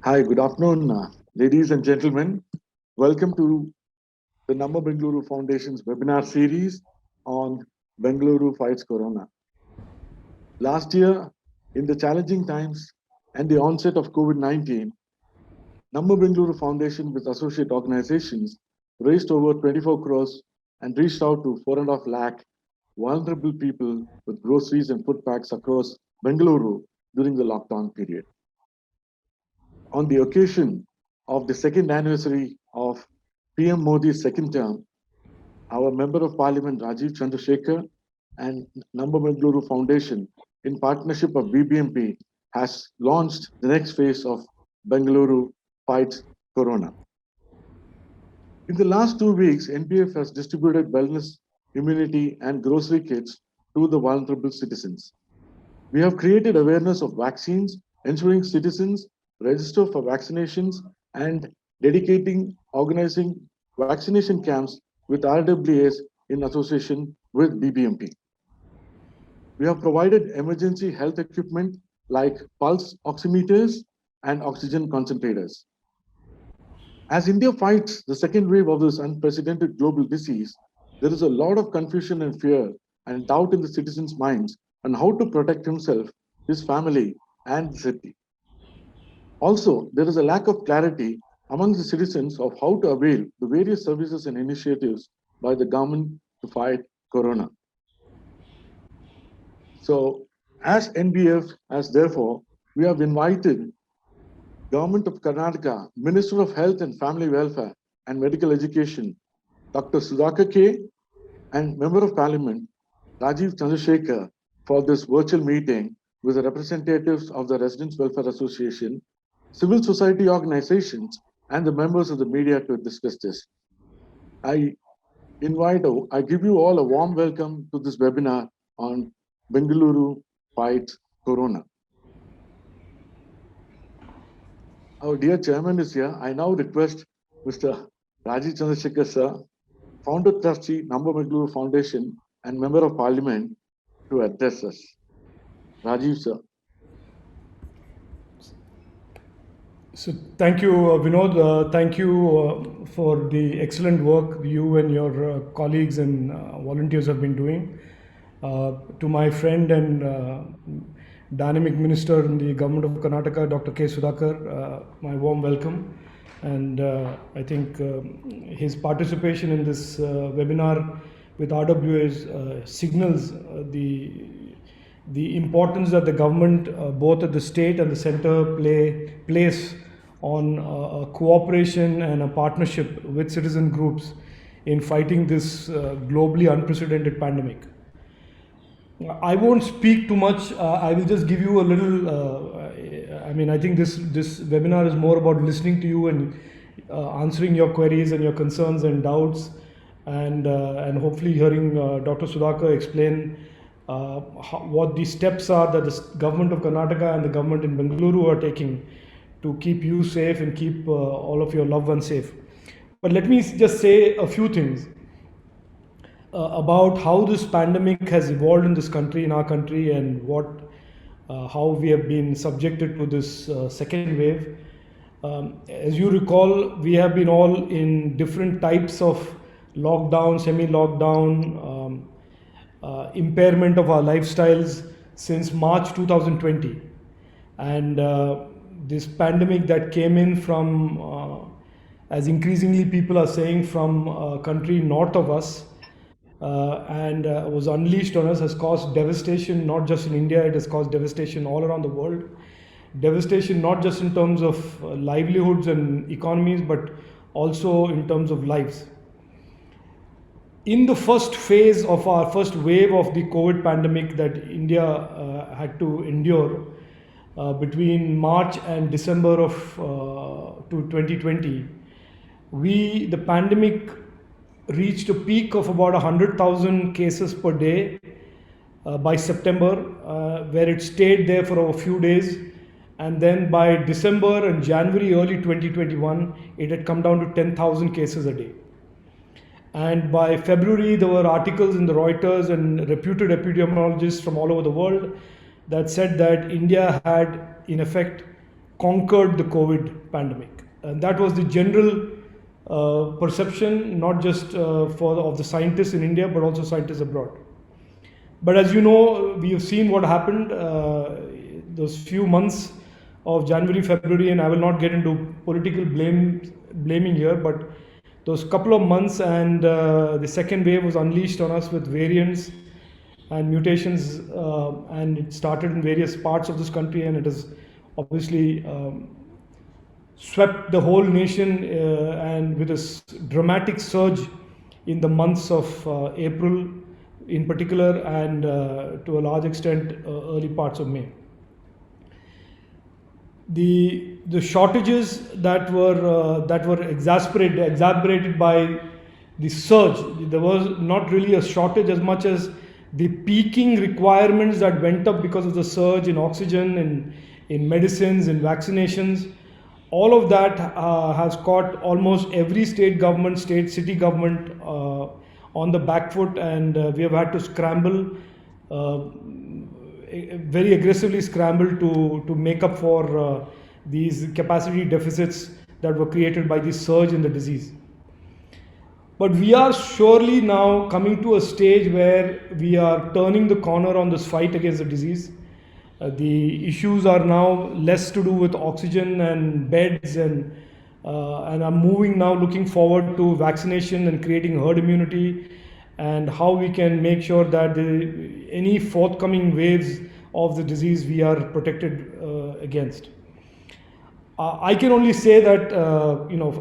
Hi, good afternoon, ladies and gentlemen. Welcome to the Namma Bengaluru Foundation's webinar series on Bengaluru Fights Corona. Last year, in the challenging times and the onset of COVID-19, Namma Bengaluru Foundation with associate organizations raised over 24 crores and reached out to 4.5 lakh vulnerable people with groceries and food packs across Bengaluru during the lockdown period. On the occasion of the second anniversary of PM Modi's second term, our Member of Parliament Rajiv Chandrasekhar and Namma Bengaluru Foundation, in partnership of BBMP, has launched the next phase of Bengaluru Fights Corona. In the last 2 weeks, NBF has distributed wellness, immunity, and grocery kits to the vulnerable citizens. We have created awareness of vaccines, ensuring citizens register for vaccinations, and organizing vaccination camps with RWAs in association with BBMP. We have provided emergency health equipment like pulse oximeters and oxygen concentrators. As India fights the second wave of this unprecedented global disease, there is a lot of confusion and fear and doubt in the citizens' minds on how to protect himself, his family, and the city. Also, there is a lack of clarity among the citizens of how to avail the various services and initiatives by the government to fight corona. So, as NBF, as therefore, we have invited Government of Karnataka, Minister of Health and Family Welfare and Medical Education, Dr. Sudhakar K, and Member of Parliament, Rajiv Chandrasekhar, for this virtual meeting with the representatives of the Residents Welfare Association, civil society organizations, and the members of the media to discuss this. I give you all a warm welcome to this webinar on Bengaluru Fights Corona. Our dear chairman is here. I now request Mr. Rajiv Chandrasekhar sir, founder trustee, Namma Bengaluru Foundation, and member of parliament to address us. Rajiv sir. So thank you, Vinod. Thank you for the excellent work you and your colleagues and volunteers have been doing. To my friend and dynamic minister in the government of Karnataka, Dr. K. Sudhakar, my warm welcome. And I think his participation in this webinar with RWAs signals the importance that the government, both at the state and the center, place on cooperation and a partnership with citizen groups in fighting this globally unprecedented pandemic. I won't speak too much. I will just give you a little. I think this webinar is more about listening to you and answering your queries and your concerns and doubts, and hopefully hearing Dr. Sudhakar explain what the steps are that the government of Karnataka and the government in Bengaluru are taking to keep you safe and keep all of your loved ones safe. But let me just say a few things about how this pandemic has evolved in this country, in our country, and how we have been subjected to this second wave. As you recall, we have been all in different types of lockdown, semi-lockdown, impairment of our lifestyles since March 2020. And this pandemic that came in from, as increasingly people are saying, from a country north of us, and was unleashed on us, has caused devastation not just in India, it has caused devastation all around the world. Devastation not just in terms of livelihoods and economies, but also in terms of lives. In the first phase of our first wave of the COVID pandemic that India had to endure between March and December of 2020, the pandemic reached a peak of about 100,000 cases per day by September, where it stayed there for a few days. And then by December and January, early 2021, it had come down to 10,000 cases a day. And by February, there were articles in the Reuters and reputed epidemiologists from all over the world that said that India had, in effect, conquered the COVID pandemic. And that was the general perception, not just of the scientists in India, but also scientists abroad. But as you know, we have seen what happened those few months of January, February, and I will not get into political blaming here, but those couple of months and the second wave was unleashed on us with variants and mutations, and it started in various parts of this country, and it has obviously swept the whole nation and with a dramatic surge in the months of April in particular, and to a large extent early parts of May. The shortages that were exacerbated by the surge. There was not really a shortage as much as the peaking requirements that went up because of the surge in oxygen and in medicines and vaccinations. All of that has caught almost every state government, state, city government on the back foot, and we have had to scramble, very aggressively scramble to make up for these capacity deficits that were created by the surge in the disease. But we are surely now coming to a stage where we are turning the corner on this fight against the disease. The issues are now less to do with oxygen and beds, and are moving now, looking forward to vaccination and creating herd immunity, and how we can make sure that any forthcoming waves of the disease we are protected against. I can only say that,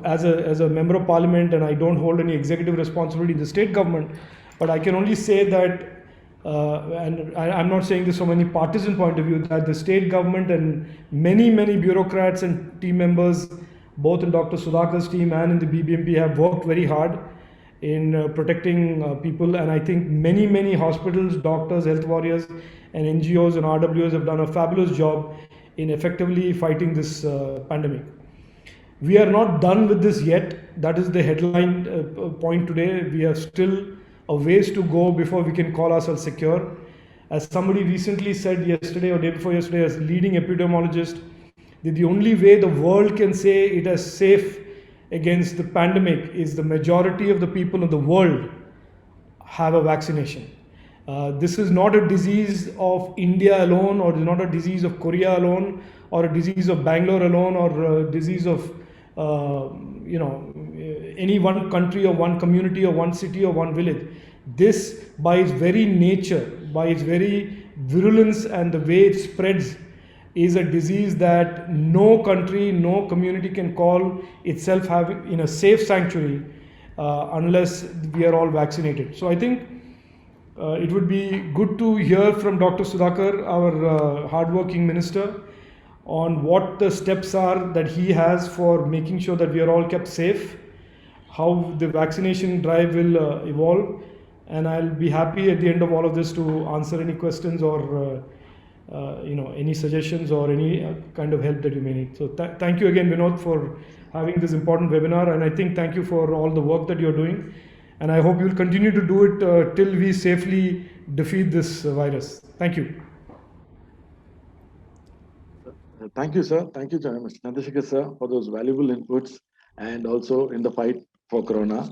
as a member of parliament, and I don't hold any executive responsibility in the state government, but I can only say that, and I'm not saying this from any partisan point of view, that the state government and many bureaucrats and team members, both in Dr. Sudhakar's team and in the BBMP, have worked very hard in protecting people. And I think many hospitals, doctors, health warriors, and NGOs and RWS have done a fabulous job in effectively fighting this pandemic. We are not done with this yet. That is the headline point today. We have still a ways to go before we can call ourselves secure. As somebody recently said yesterday or day before yesterday, as leading epidemiologist, that the only way the world can say it is safe against the pandemic is the majority of the people in the world have a vaccination. This is not a disease of India alone, or not a disease of Korea alone, or a disease of Bangalore alone, or a disease of any one country or one community or one city or one village. This, by its very nature, by its very virulence and the way it spreads, is a disease that no country, no community can call itself having in a safe sanctuary unless we are all vaccinated. So I think it would be good to hear from Dr. Sudhakar, our hardworking minister, on what the steps are that he has for making sure that we are all kept safe, how the vaccination drive will evolve, and I'll be happy at the end of all of this to answer any questions or any suggestions or any kind of help that you may need. So thank you again, Vinod, for having this important webinar, and I think thank you for all the work that you're doing, and I hope you'll continue to do it till we safely defeat this virus. Thank you. Thank you, sir. Thank you, Mr. Chandrasekhar, sir, for those valuable inputs and also in the fight for Corona.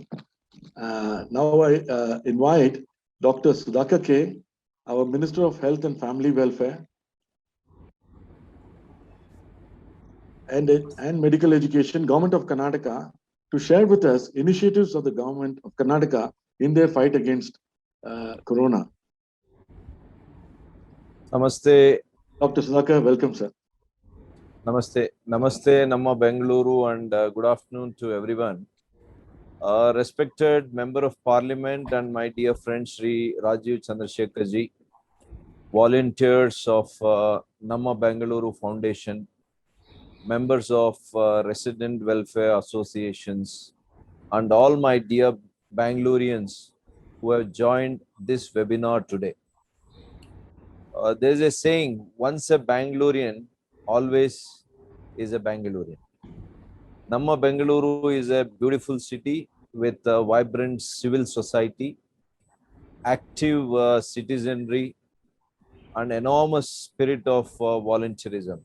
Now I invite Dr. Sudhakar K, our Minister of Health and Family Welfare and Medical Education, Government of Karnataka, to share with us initiatives of the Government of Karnataka in their fight against Corona. Namaste. Dr. Sudhakar, welcome, sir. Namaste. Namaste, Namma Bengaluru, and good afternoon to everyone. Respected Member of Parliament and my dear friend Sri Rajiv Chandrasekhar ji, volunteers of Namma Bengaluru Foundation, members of resident welfare associations, and all my dear Bangaloreans who have joined this webinar today. There's a saying, once a Bangalorean, always is a Bangalorean. Namma Bengaluru is a beautiful city with a vibrant civil society, active citizenry, and enormous spirit of volunteerism.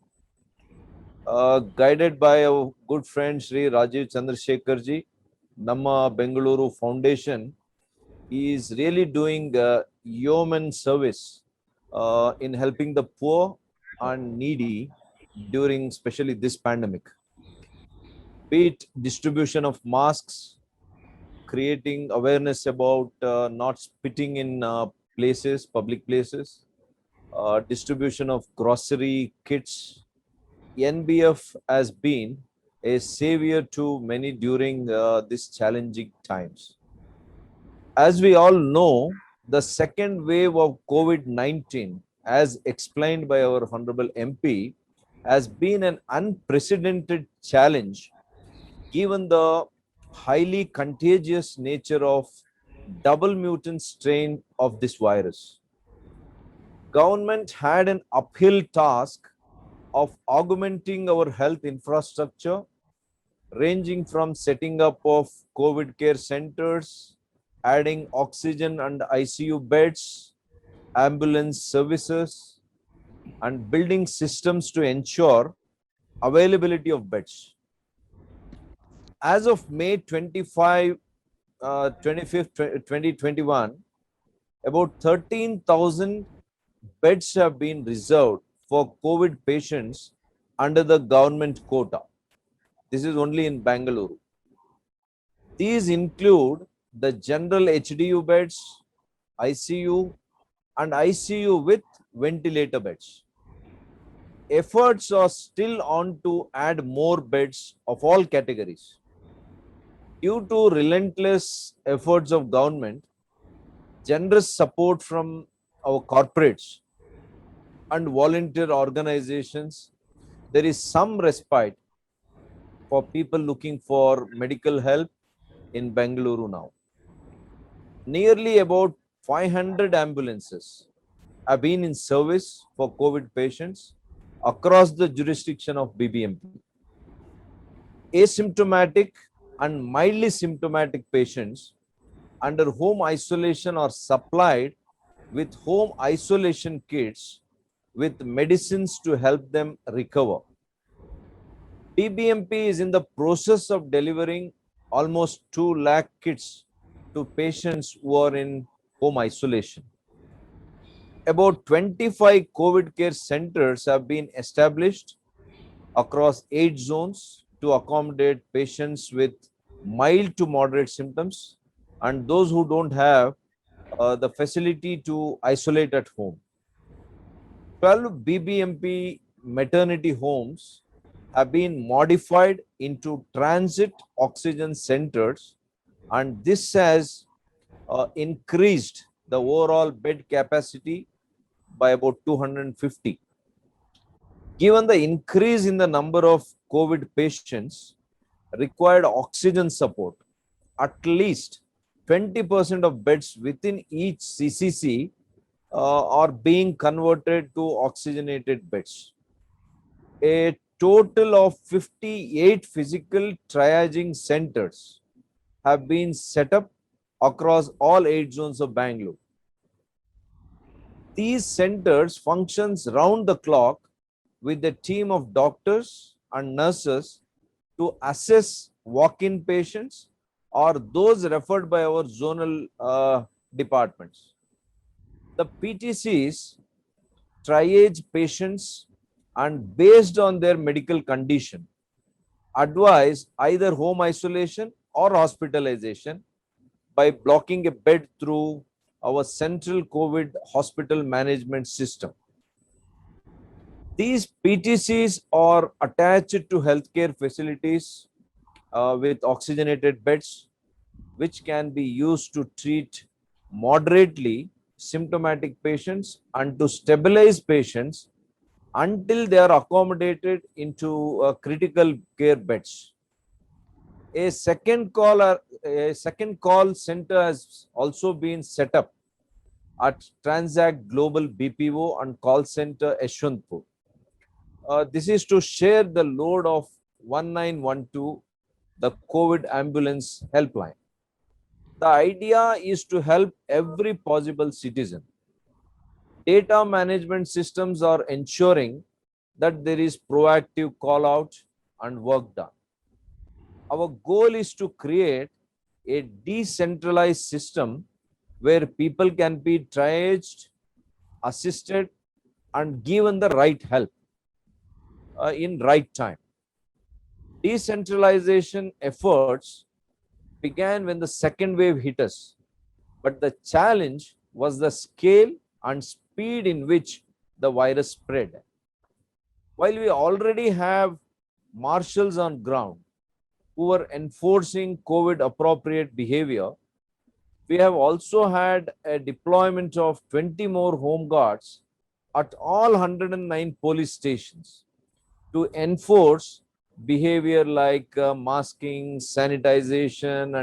Guided by our good friend Sri Rajiv Chandrasekhar ji, Namma Bengaluru Foundation is really doing yeoman service in helping the poor and needy during especially this pandemic. Be it distribution of masks, creating awareness about not spitting in places, public places, distribution of grocery kits. NBF has been a savior to many during these challenging times. As we all know, the second wave of COVID-19, as explained by our Honorable MP, has been an unprecedented challenge given the highly contagious nature of double mutant strain of this virus. Government had an uphill task of augmenting our health infrastructure, ranging from setting up of COVID care centers, adding oxygen and ICU beds, ambulance services, and building systems to ensure availability of beds. As of May 25, 25th, 2021, about 13,000 beds have been reserved for COVID patients under the government quota. This is only in Bangalore. These include the general HDU beds, ICU, and ICU with ventilator beds. Efforts are still on to add more beds of all categories. Due to relentless efforts of government, generous support from our corporates and volunteer organizations, there is some respite for people looking for medical help in Bengaluru now. Nearly about 500 ambulances have been in service for COVID patients across the jurisdiction of BBMP. Asymptomatic and mildly symptomatic patients under home isolation are supplied with home isolation kits with medicines to help them recover. BBMP is in the process of delivering almost 2 lakh kits to patients who are in home isolation. About 25 COVID care centers have been established across 8 zones to accommodate patients with mild to moderate symptoms and those who don't have the facility to isolate at home. 12 BBMP maternity homes have been modified into transit oxygen centers, and this has increased the overall bed capacity by about 250. Given the increase in the number of COVID patients, required oxygen support, at least 20% of beds within each CCC are being converted to oxygenated beds. A total of 58 physical triaging centers have been set up across all 8 zones of Bangalore. These centers functions round the clock with a team of doctors and nurses to assess walk-in patients or those referred by our zonal departments. The PTCs triage patients and based on their medical condition, advise either home isolation or hospitalization by blocking a bed through our central COVID hospital management system. These PTCs are attached to healthcare facilities with oxygenated beds, which can be used to treat moderately symptomatic patients and to stabilize patients until they are accommodated into critical care beds. A second call center has also been set up at Transact Global BPO and call center Yeshwanthpur. This is to share the load of 1912, the COVID ambulance helpline. The idea is to help every possible citizen. Data management systems are ensuring that there is proactive call out and work done. Our goal is to create a decentralized system where people can be triaged, assisted, and given the right help in right time. Decentralization efforts began when the second wave hit us, but the challenge was the scale and speed in which the virus spread. While we already have marshals on ground who were enforcing COVID appropriate behavior, we have also had a deployment of 20 more home guards at all 109 police stations to enforce behavior like masking, sanitization,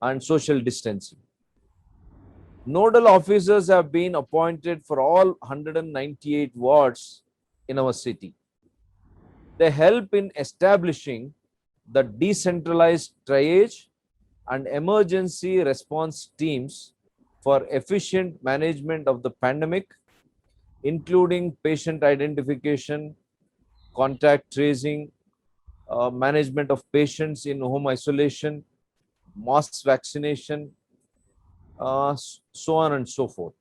and social distancing. Nodal officers have been appointed for all 198 wards in our city. They help in establishing the decentralized triage and emergency response teams for efficient management of the pandemic, including patient identification, contact tracing, management of patients in home isolation, mass vaccination, so on and so forth.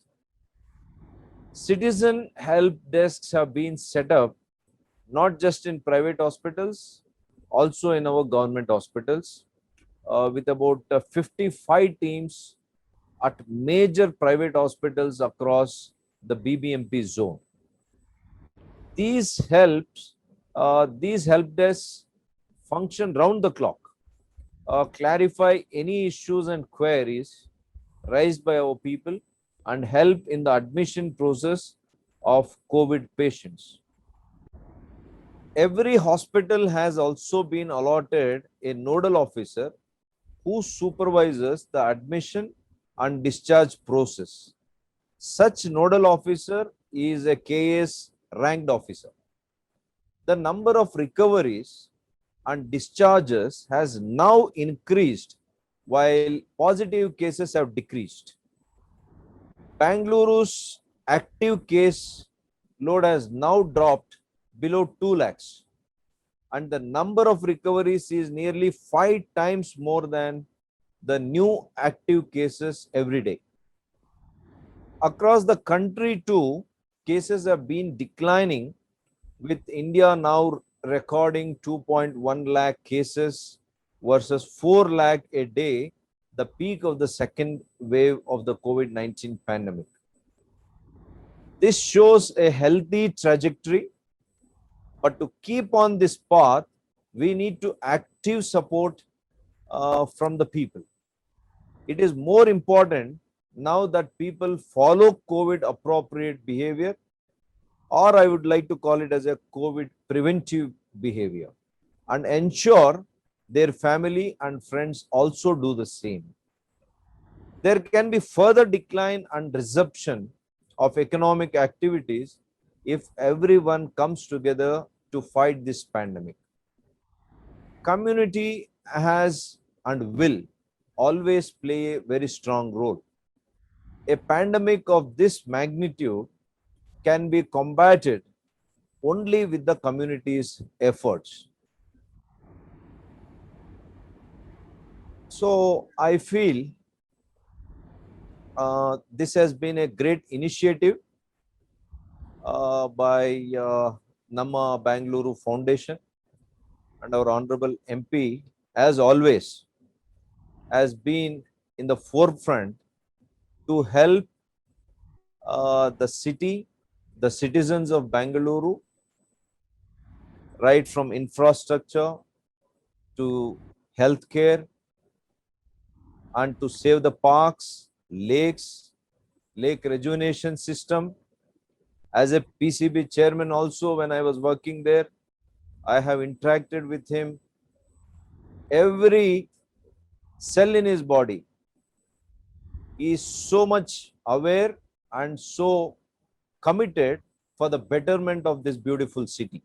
Citizen help desks have been set up not just in private hospitals, also in our government hospitals, with about 55 teams at major private hospitals across the BBMP zone. These help desks function round the clock, clarify any issues and queries raised by our people, and help in the admission process of COVID patients. Every hospital has also been allotted a nodal officer who supervises the admission and discharge process. Such nodal officer is a KS ranked officer. The number of recoveries and discharges has now increased while positive cases have decreased. Bangaluru's active case load has now dropped below 2 lakhs, and the number of recoveries is nearly 5 times more than the new active cases every day. Across the country too, cases have been declining, with India now recording 2.1 lakh cases versus 4 lakh a day, the peak of the second wave of the COVID-19 pandemic. This shows a healthy trajectory, but to keep on this path, we need to active support from the people. It is more important now that people follow COVID appropriate behavior, or I would like to call it as a COVID preventive behavior, and ensure their family and friends also do the same. There can be further decline and resumption of economic activities if everyone comes together to fight this pandemic. Community has and will always play a very strong role. A pandemic of this magnitude can be combated only with the community's efforts. So I feel this has been a great initiative by Namma Bangalore Foundation, and our Honorable MP, as always, has been in the forefront to help the city, the citizens of Bangalore, right from infrastructure to healthcare, and to save the parks, lakes, lake rejuvenation system. As a PCB chairman also, when I was working there, I have interacted with him. Every cell in his body is so much aware and so committed for the betterment of this beautiful city.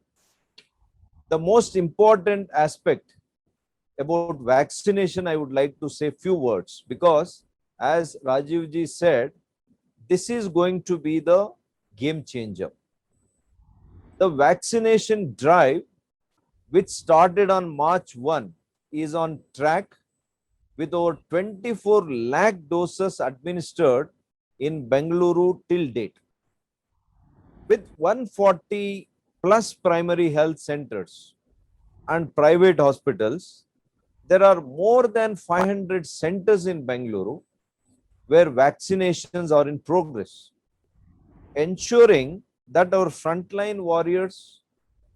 The most important aspect about vaccination, I would like to say few words, because as Rajiv ji said, this is going to be the game changer. The vaccination drive, which started on March 1, is on track with over 24 lakh doses administered in Bengaluru till date. With 140 plus primary health centers and private hospitals, there are more than 500 centers in Bengaluru where vaccinations are in progress, ensuring that our frontline warriors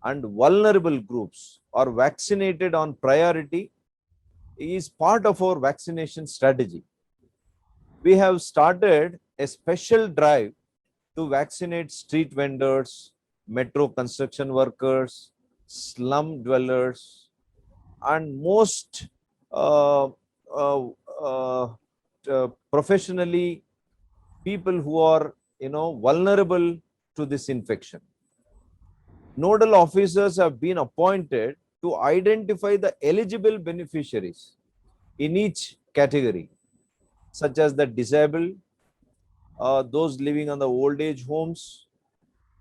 and vulnerable groups are vaccinated on priority is part of our vaccination strategy. We have started a special drive to vaccinate street vendors, metro construction workers, slum dwellers, and most uh, uh, uh, professionally people who are vulnerable to this infection. Nodal officers have been appointed to identify the eligible beneficiaries in each category, such as the disabled, those living on the old age homes,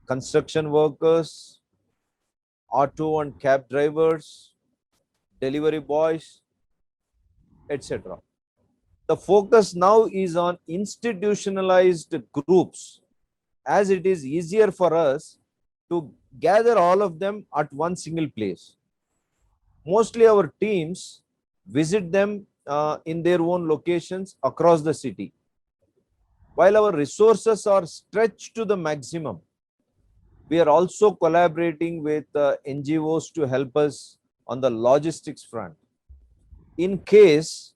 construction workers, auto and cab drivers, delivery boys, etc. The focus now is on institutionalized groups, as it is easier for us to gather all of them at one single place. Mostly our teams visit them in their own locations across the city. While our resources are stretched to the maximum, we are also collaborating with NGOs to help us on the logistics front. In case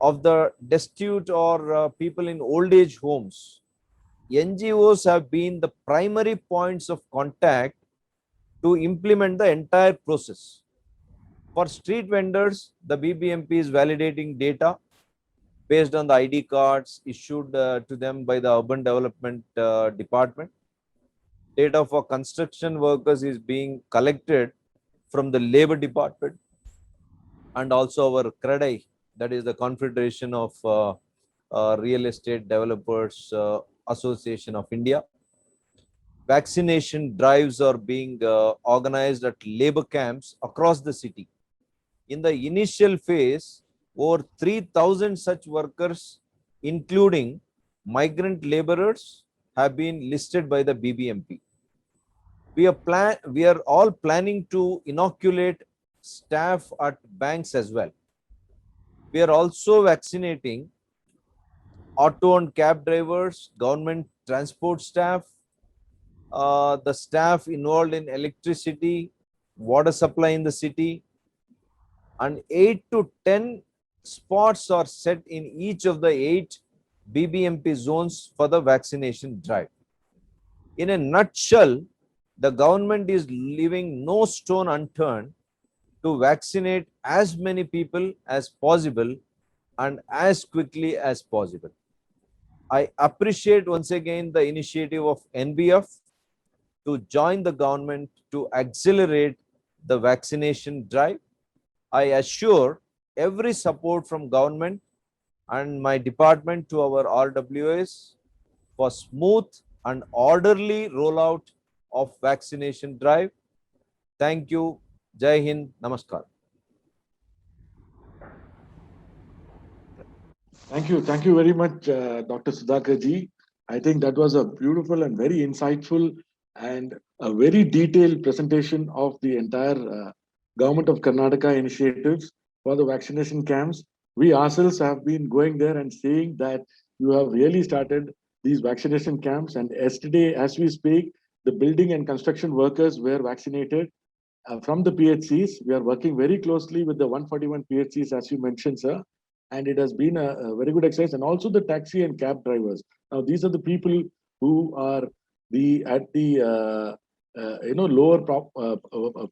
of the destitute or people in old age homes, NGOs have been the primary points of contact to implement the entire process. For street vendors, the BBMP is validating data based on the ID cards issued to them by the Urban Development Department. Data for construction workers is being collected from the Labor Department and also our CREDAI, that is the Confederation of Real Estate Developers Association of India. Vaccination drives are being organized at labor camps across the city. In the initial phase, over 3,000 such workers, including migrant laborers, have been listed by the BBMP. We are all planning to inoculate staff at banks as well. We are also vaccinating auto and cab drivers, government transport staff, the staff involved in electricity, water supply in the city, and 8 to 10 spots are set in each of the 8 BBMP zones for the vaccination drive. In a nutshell, the government is leaving no stone unturned to vaccinate as many people as possible and as quickly as possible. I appreciate once again the initiative of NBF to join the government to accelerate the vaccination drive. I assure every support from government and my department to our RWS for smooth and orderly rollout of vaccination drive. Thank you. Jai Hind. Namaskar. Thank you very much, Dr. Sudhakar ji. I think that was a beautiful and very insightful and a very detailed presentation of the entire Government of Karnataka initiatives for the vaccination camps. We ourselves have been going there and seeing that you have really started these vaccination camps. And yesterday, as we speak, the building and construction workers were vaccinated from the PHCs. We are working very closely with the 141 PHCs, as you mentioned, sir. And it has been a very good exercise. And also the taxi and cab drivers. Now, these are the people who are at the lower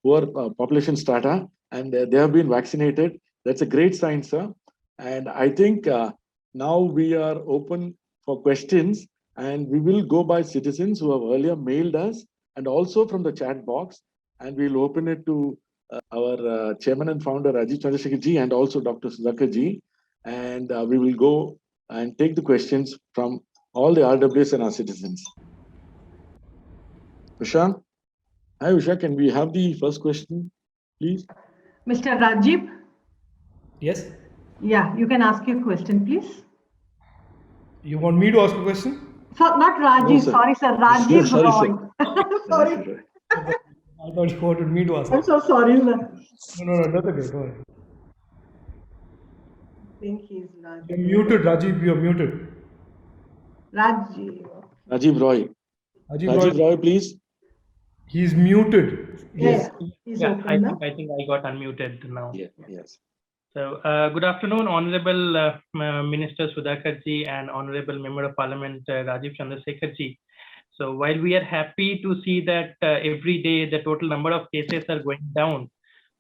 poor population strata, and they have been vaccinated. That's a great sign, sir. And I think now we are open for questions, and we will go by citizens who have earlier mailed us, and also from the chat box, and we'll open it to our chairman and founder Rajiv Chandrasekhar ji and also Dr. Sudhakar ji, and we will go and take the questions from all the RWS and our citizens. Prashant? Hi, Usha. Can we have the first question, please? Mr. Rajiv, Yes. yeah, you can ask your question, please. You want me to ask a question? So, not No, Rajiv, sir. sorry, sir, Rajiv Sorry, sir. Roy. Sorry, Rajiv Roy. I thought you wanted me to ask. I'm so sorry, sir. No, that's okay. Go ahead. I think he's not. You're muted, Rajiv. You're muted. Rajiv. Rajiv Roy. Rajiv Rajiv Roy, Roy, please. he's muted. Yeah, He's he's Yeah, open now. I think I got unmuted now. Yeah. Yes. So, good afternoon, Honorable Minister Sudhakar ji and Honorable Member of Parliament Rajiv Chandrasekhar ji. So, while we are happy to see that every day the total number of cases are going down,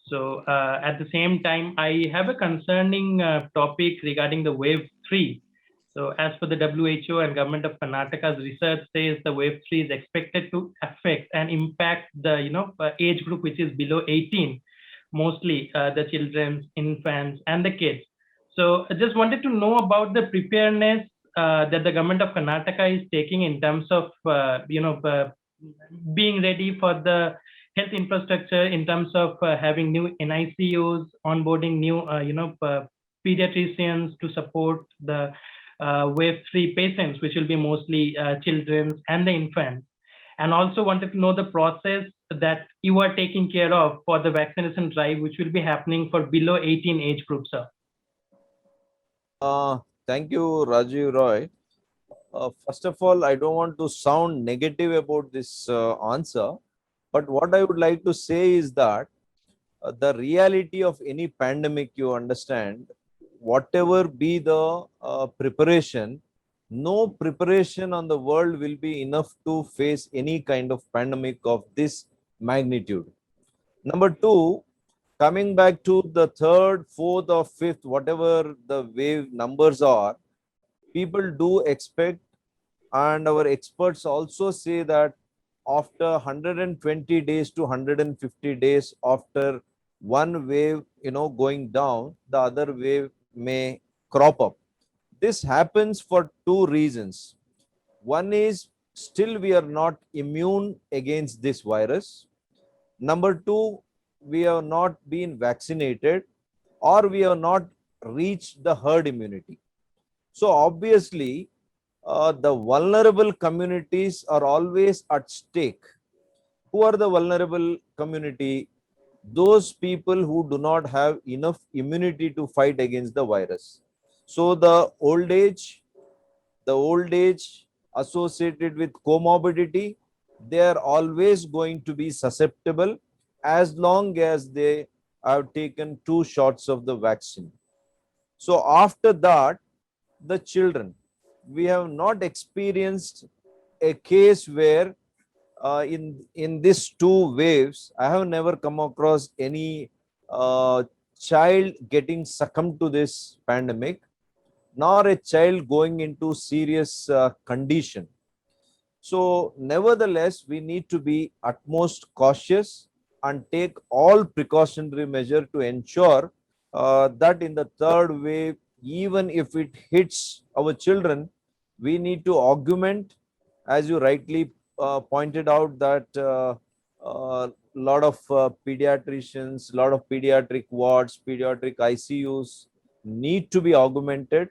so at the same time, I have a concerning topic regarding the wave 3. So, as per the WHO and Government of Karnataka's research says the wave 3 is expected to affect and impact the age group which is below 18, mostly the children, infants, and the kids. So I just wanted to know about the preparedness that the government of Karnataka is taking in terms of being ready for the health infrastructure, in terms of having new NICUs, onboarding new pediatricians to support the wave 3 patients, which will be mostly children and the infants, and also wanted to know the process that you are taking care of for the vaccination drive, which will be happening for below 18 age group, sir. Thank you, Rajiv Roy. First of all, I don't want to sound negative about this answer, but what I would like to say is that the reality of any pandemic, you understand, whatever be the preparation, no preparation on the world will be enough to face any kind of pandemic of this magnitude. Number two, coming back to the third, fourth, or fifth, whatever the wave numbers are, people do expect, and our experts also say that after 120 days to 150 days after one wave going down, the other wave may crop up. This happens for two reasons. One is still we are not immune against this virus. Number two, we have not been vaccinated, or we have not reached the herd immunity. So obviously, the vulnerable communities are always at stake. Who are the vulnerable community? Those people who do not have enough immunity to fight against the virus. So the old age associated with comorbidity, they are always going to be susceptible as long as they have taken 2 shots of the vaccine. So after that, the children, we have not experienced a case where in these two waves, I have never come across any child getting succumbed to this pandemic, nor a child going into serious condition. So, nevertheless, we need to be utmost cautious and take all precautionary measure to ensure that in the third wave, even if it hits our children, we need to augment, as you rightly pointed out, that lot of pediatricians, lot of pediatric wards, pediatric ICUs need to be augmented.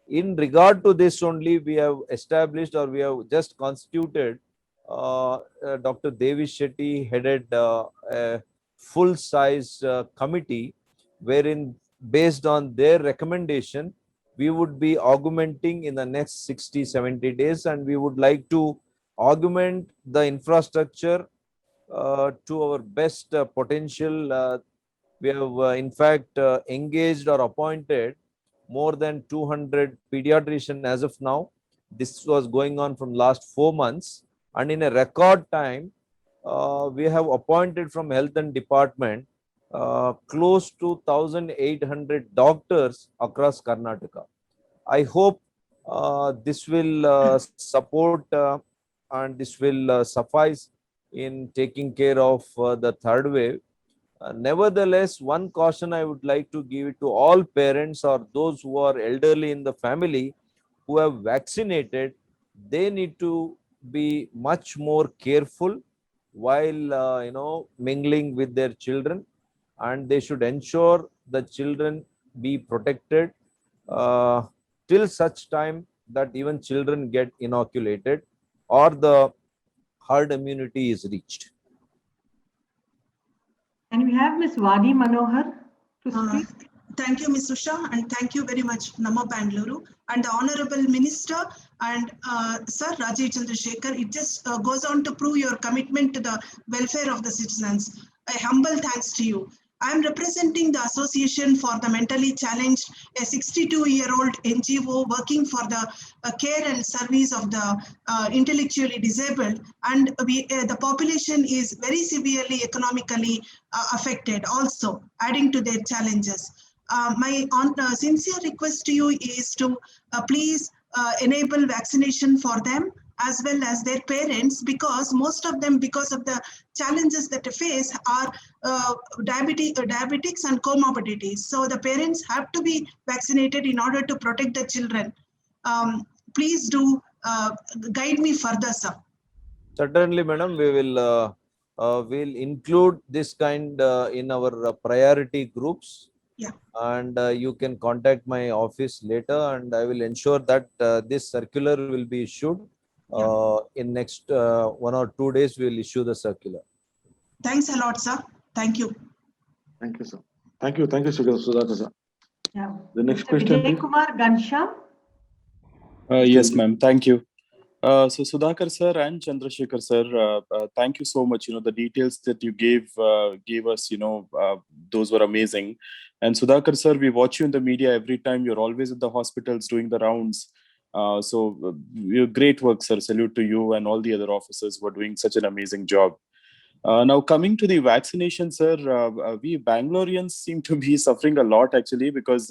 In regard to this only, we have established, or we have just constituted, Dr. Devi Shetty headed a full size committee, wherein based on their recommendation, we would be augmenting in the next 60-70 days, and we would like to augment the infrastructure to our best potential. We have in fact engaged or appointed more than 200 pediatrician as of now. This was going on from last 4 months, and in a record time, we have appointed from health and department close to 1,800 doctors across Karnataka. I hope this will support and this will suffice in taking care of the third wave. Nevertheless, one caution I would like to give it to all parents or those who are elderly in the family who have vaccinated, they need to be much more careful while mingling with their children, and they should ensure the children be protected uh, till such time that even children get inoculated or the herd immunity is reached. And we have Miss Vani Manohar to Uh, speak. Thank you, Ms. Usha, and thank you very much, Nama Bangalore, and the Honorable Minister and Sir Rajiv Chandrasekhar. It just goes on to prove your commitment to the welfare of the citizens. A humble thanks to you. I am representing the Association for the Mentally Challenged, a 62-year-old NGO working for the care and service of the intellectually disabled, and the population is very severely economically affected also, adding to their challenges. My sincere request to you is to please enable vaccination for them as well as their parents, because most of them, because of the challenges that they face, are diabetics and comorbidities. So the parents have to be vaccinated in order to protect the children. Please do guide me further, sir. Certainly, madam, we'll include this kind in our priority groups. Yeah. And you can contact my office later, and I will ensure that this circular will be issued in next 1 or 2 days. We will issue the circular. Thanks a lot, sir. Thank you. Thank you, sir. Thank you, Sudhakar, sir. Yeah. The next Mr. question, Vijay please. Kumar Gansham. Yes, ma'am. Thank you. So Sudhakar sir and Chandrasekhar sir, thank you so much. The details that you gave us, those were amazing. And Sudhakar sir, we watch you in the media every time. You're always at the hospitals doing the rounds. Great work, sir. Salute to you and all the other officers who are doing such an amazing job. Now coming to the vaccination, sir, we Bangaloreans seem to be suffering a lot actually, because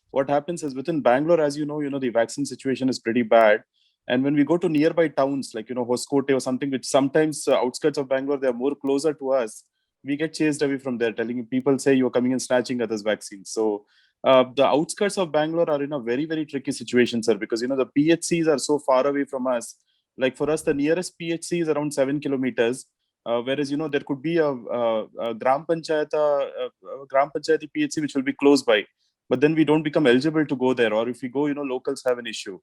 what happens is within Bangalore, as you know, the vaccine situation is pretty bad. And when we go to nearby towns like, Hoskote or something, which sometimes outskirts of Bangalore, they are more closer to us, we get chased away from there, telling people say you're coming and snatching others' vaccines. So the outskirts of Bangalore are in a very, very tricky situation, sir, because, the PHCs are so far away from us. Like for us, the nearest PHC is around 7 kilometers. Whereas, there could be a Gram Panchayati PHC which will be close by. But then we don't become eligible to go there. Or if we go, locals have an issue.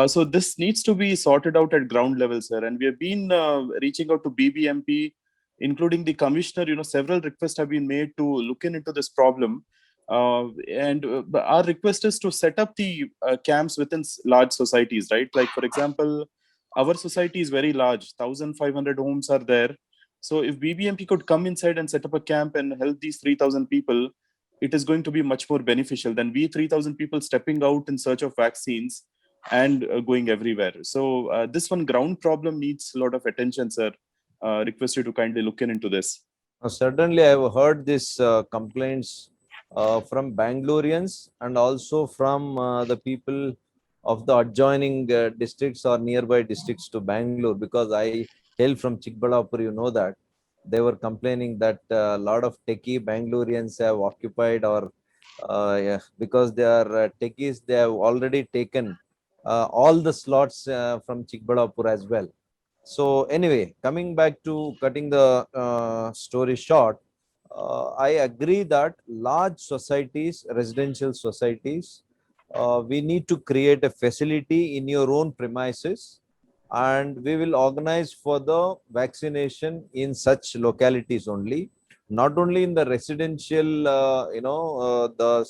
So this needs to be sorted out at ground level, sir. And we have been reaching out to BBMP, including the commissioner. Several requests have been made to look into this problem. And our request is to set up the camps within large societies, right? Like, for example, our society is very large. 1,500 homes are there. So if BBMP could come inside and set up a camp and help these 3,000 people, it is going to be much more beneficial than we 3,000 people stepping out in search of vaccines and going everywhere. So this one ground problem needs a lot of attention, sir. Request you to kindly look into this. Certainly, I have heard these complaints from Bangaloreans and also from the people of the adjoining districts or nearby districts to Bangalore, because I hail from Chikbalapur, that. They were complaining that a lot of techie Bangaloreans have occupied, or because they are techies, they have already taken all the slots from Chikbalapur as well. So anyway, coming back to cutting the story short, I agree that large societies, residential societies, we need to create a facility in your own premises, and we will organize for the vaccination in such localities only, not only in the residential, the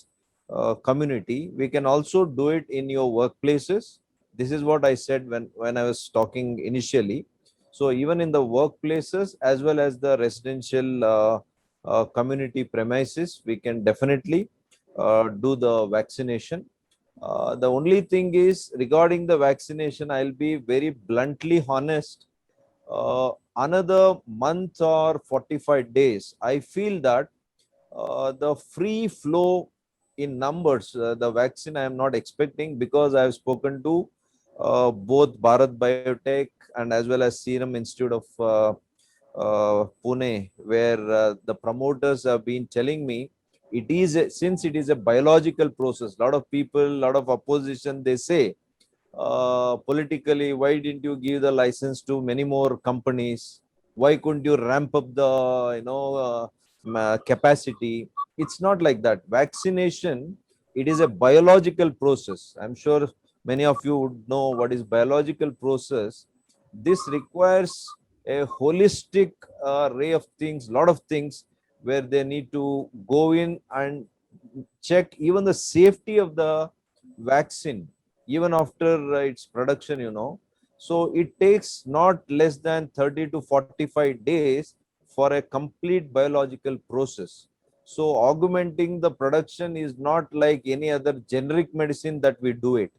community. We can also do it in your workplaces. This is what I said when I was talking initially. So even in the workplaces as well as the residential community premises, we can definitely do the vaccination. The only thing is, regarding the vaccination, I'll be very bluntly honest. Another month or 45 days, I feel that the free flow in numbers, the vaccine I am not expecting, because I have spoken to both Bharat Biotech and as well as Serum Institute of Pune, where the promoters have been telling me since it is a biological process. A lot of people, a lot of opposition, they say politically, why didn't you give the license to many more companies? Why couldn't you ramp up the capacity? It's not like that. Vaccination, it is a biological process. I'm sure many of you would know what is biological process. This requires a holistic array of things, lot of things, where they need to go in and check even the safety of the vaccine even after its production, so it takes not less than 30 to 45 days for a complete biological process. So augmenting the production is not like any other generic medicine that we do it.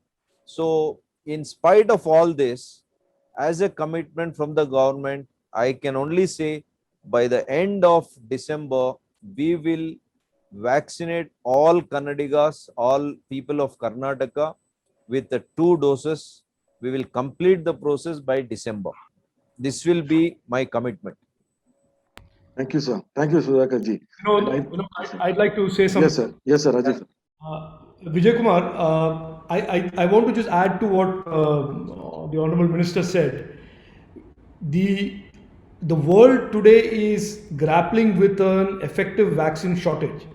So in spite of all this, as a commitment from the government, I can only say by the end of December, we will vaccinate all Kannadigas, all people of Karnataka with the 2 doses. We will complete the process by December. This will be my commitment. Thank you, sir. Thank you, Sudhakar ji. I'd like to say something. Yes, sir. Yes, sir, Rajesh. Vijay Kumar, I want to just add to what the Honorable Minister said. The world today is grappling with an effective vaccine shortage.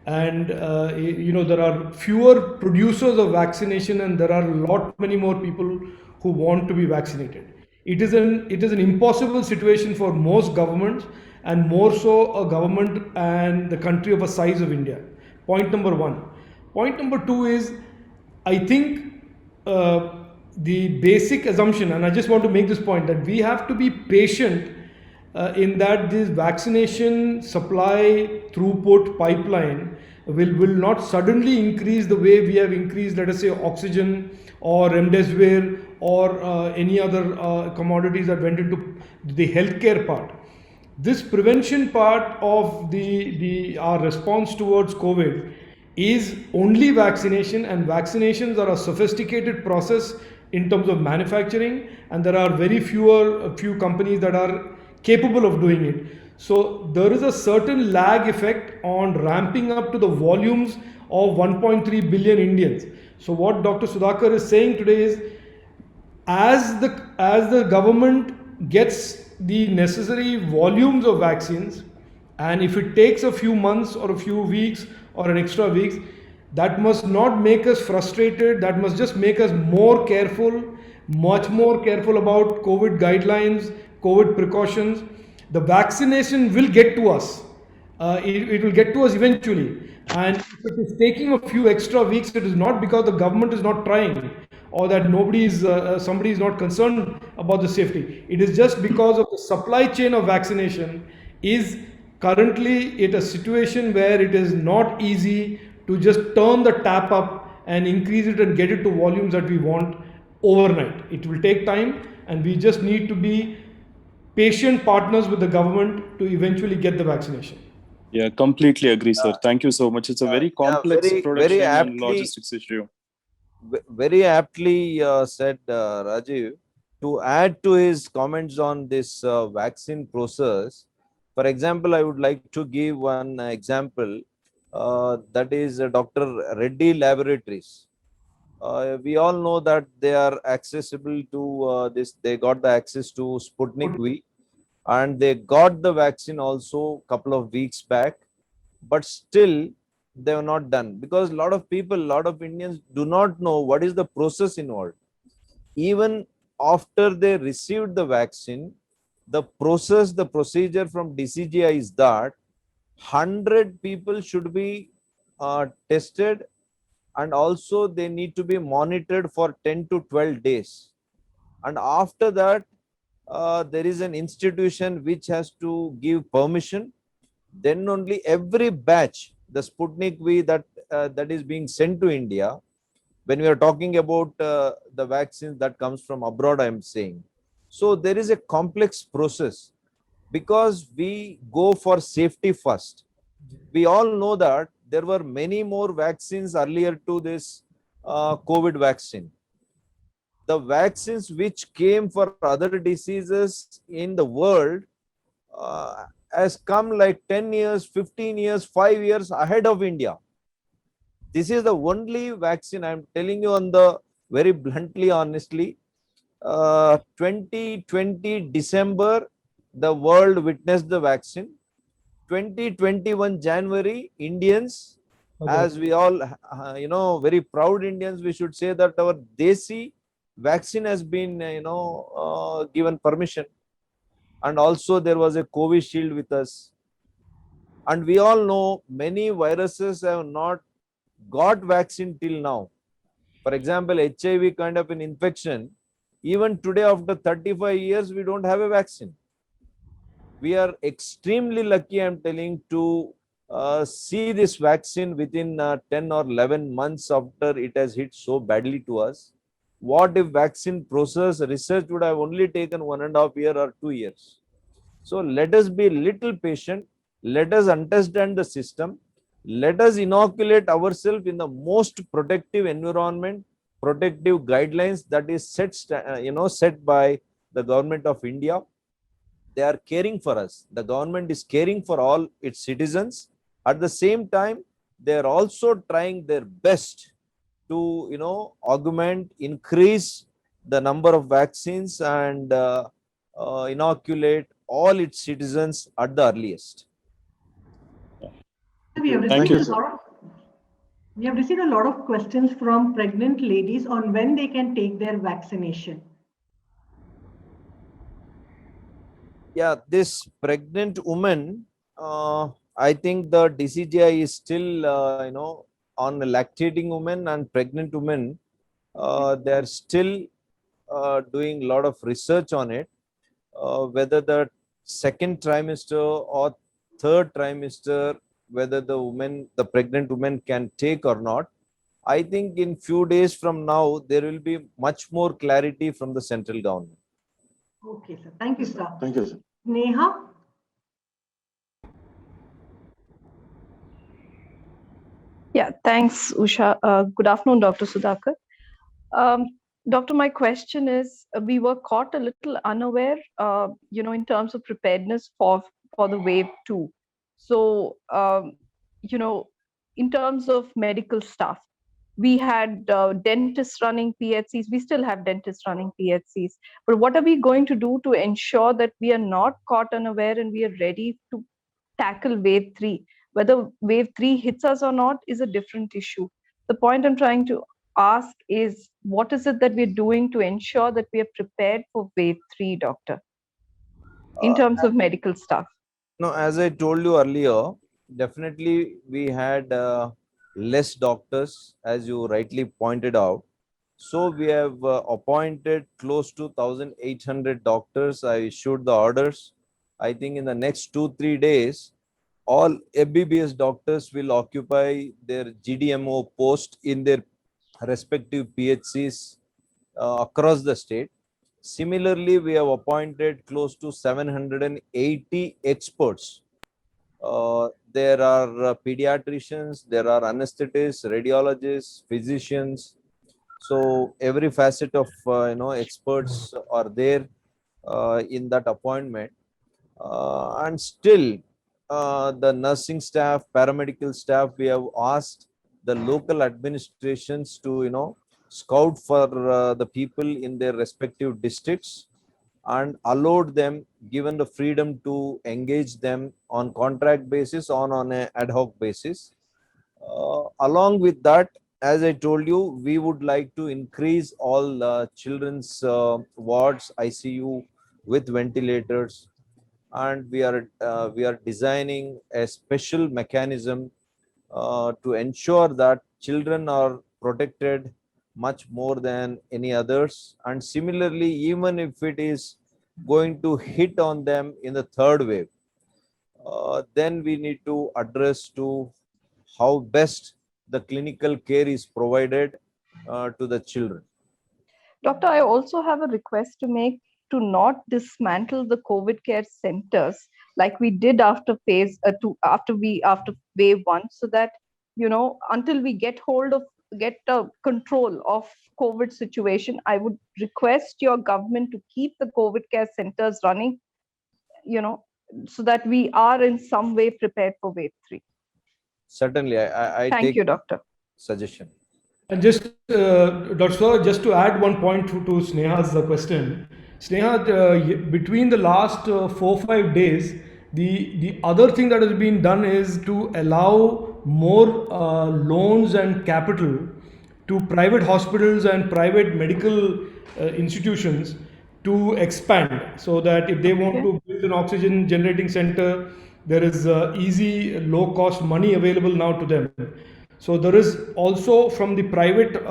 And there are fewer producers of vaccination, and there are a lot many more people who want to be vaccinated. It is an impossible situation for most governments, and more so a government and the country of a size of India. Point number one. Point number two is, I think the basic assumption, and I just want to make this point, that we have to be patient in that this vaccination supply throughput pipeline will not suddenly increase the way we have increased, let us say, oxygen or remdesivir or any other commodities that went into the healthcare part. This prevention part of our response towards COVID is only vaccination, and vaccinations are a sophisticated process in terms of manufacturing, and there are very few companies that are capable of doing it. So there is a certain lag effect on ramping up to the volumes of 1.3 billion Indians. So what Dr. Sudhakar is saying today is, as the government gets the necessary volumes of vaccines, and if it takes a few months or a few weeks or an extra weeks, that must not make us frustrated. That must just make us more careful, much more careful about COVID guidelines, COVID precautions. The vaccination will get to us. It will get to us eventually. And if it is taking a few extra weeks, it is not because the government is not trying, or that somebody is not concerned about the safety. It is just because of the supply chain of vaccination is currently at a situation where it is not easy to just turn the tap up and increase it and get it to volumes that we want overnight. It will take time, and we just need to be patient partners with the government to eventually get the vaccination. Yeah, completely agree, sir. Thank you so much. It's a very complex production and aptly, logistics issue. Very aptly said, Rajiv. To add to his comments on this vaccine process, for example, I would like to give one example. That is Dr. Reddy Laboratories. We all know that they are accessible to this. They got the access to Sputnik V, and they got the vaccine also a couple of weeks back, but still they have not done, because a lot of people, a lot of Indians do not know what is the process involved. Even after they received the vaccine, the procedure from DCGI is that 100 people should be tested, and also they need to be monitored for 10 to 12 days. And after that, there is an institution which has to give permission. Then only every batch, the Sputnik V that is being sent to India, when we are talking about the vaccines that comes from abroad, I am saying. So there is a complex process, because we go for safety first. We all know that there were many more vaccines earlier to this COVID vaccine. The vaccines which came for other diseases in the world has come like 10 years, 15 years, 5 years ahead of India. This is the only vaccine, I'm telling you on the very bluntly, honestly, 2020 December, the world witnessed the vaccine. 2021 January, Indians, Okay. as we all, very proud Indians, we should say that our Desi vaccine has been, given permission. And also there was a Covishield with us. And we all know many viruses have not got vaccine till now. For example, HIV kind of an infection, even today after 35 years, we don't have a vaccine. We are extremely lucky, I'm telling, to see this vaccine within 10 or 11 months after it has hit so badly to us. What if vaccine process research would have only taken 1.5 years or 2 years? So let us be little patient. Let us understand the system. Let us inoculate ourselves in the most protective environment, protective guidelines that is set by the government of India. They are caring for us. The government is caring for all its citizens. At the same time, they are also trying their best to, augment, increase the number of vaccines and inoculate all its citizens at the earliest. We have Thank received you, a sir. lot of- We have received a lot of questions from pregnant ladies on when they can take their vaccination. Yeah, this pregnant woman, I think the DCGI is still, on lactating women and pregnant women. They are still doing a lot of research on it, whether the second trimester or third trimester, whether the pregnant woman can take or not. I think in few days from now, there will be much more clarity from the central government. Okay, sir. Thank you, sir. Thank you, sir. Neha? Yeah, thanks, Usha. Good afternoon, Dr. Sudhakar. Doctor, my question is, we were caught a little unaware, in terms of preparedness for the wave 2. So, in terms of medical staff, we had dentists running PHCs. We still have dentists running PHCs. But what are we going to do to ensure that we are not caught unaware and we are ready to tackle wave 3? Whether wave 3 hits us or not is a different issue. The point I'm trying to ask is, what is it that we're doing to ensure that we are prepared for wave 3, doctor, in terms of medical staff? No, as I told you earlier, definitely we had less doctors, as you rightly pointed out. So we have appointed close to 1,800 doctors. I issued the orders. I think in the next 2-3 days, all MBBS doctors will occupy their GDMO post in their respective PHCs across the state. Similarly, we have appointed close to 780 experts. There are pediatricians, there are anesthetists, radiologists, physicians. So every facet of experts are there in that appointment, and still the nursing staff, paramedical staff, we have asked the local administrations to scout for the people in their respective districts and allowed them, given the freedom to engage them on contract basis, on an ad hoc basis. Along with that, as I told you, we would like to increase all children's wards, ICU with ventilators, and we are designing a special mechanism to ensure that children are protected much more than any others. And similarly, even if it is going to hit on them in the third wave, then we need to address to how best the clinical care is provided to the children. Doctor, I also have a request to make, to not dismantle the COVID care centers like we did after phase 2, after wave 1, so that until we get control of COVID situation, I would request your government to keep the COVID care centers running, so that we are in some way prepared for wave 3. Certainly, I Thank take you, doctor. suggestion. And just, Dr. Sudha, just to add one point to Sneha's question, Sneha, between the last 4-5 days, the other thing that has been done is to allow more loans and capital to private hospitals and private medical institutions to expand, so that if they want Okay. to build an oxygen generating center, there is easy, low cost money available now to them. So there is also, from the private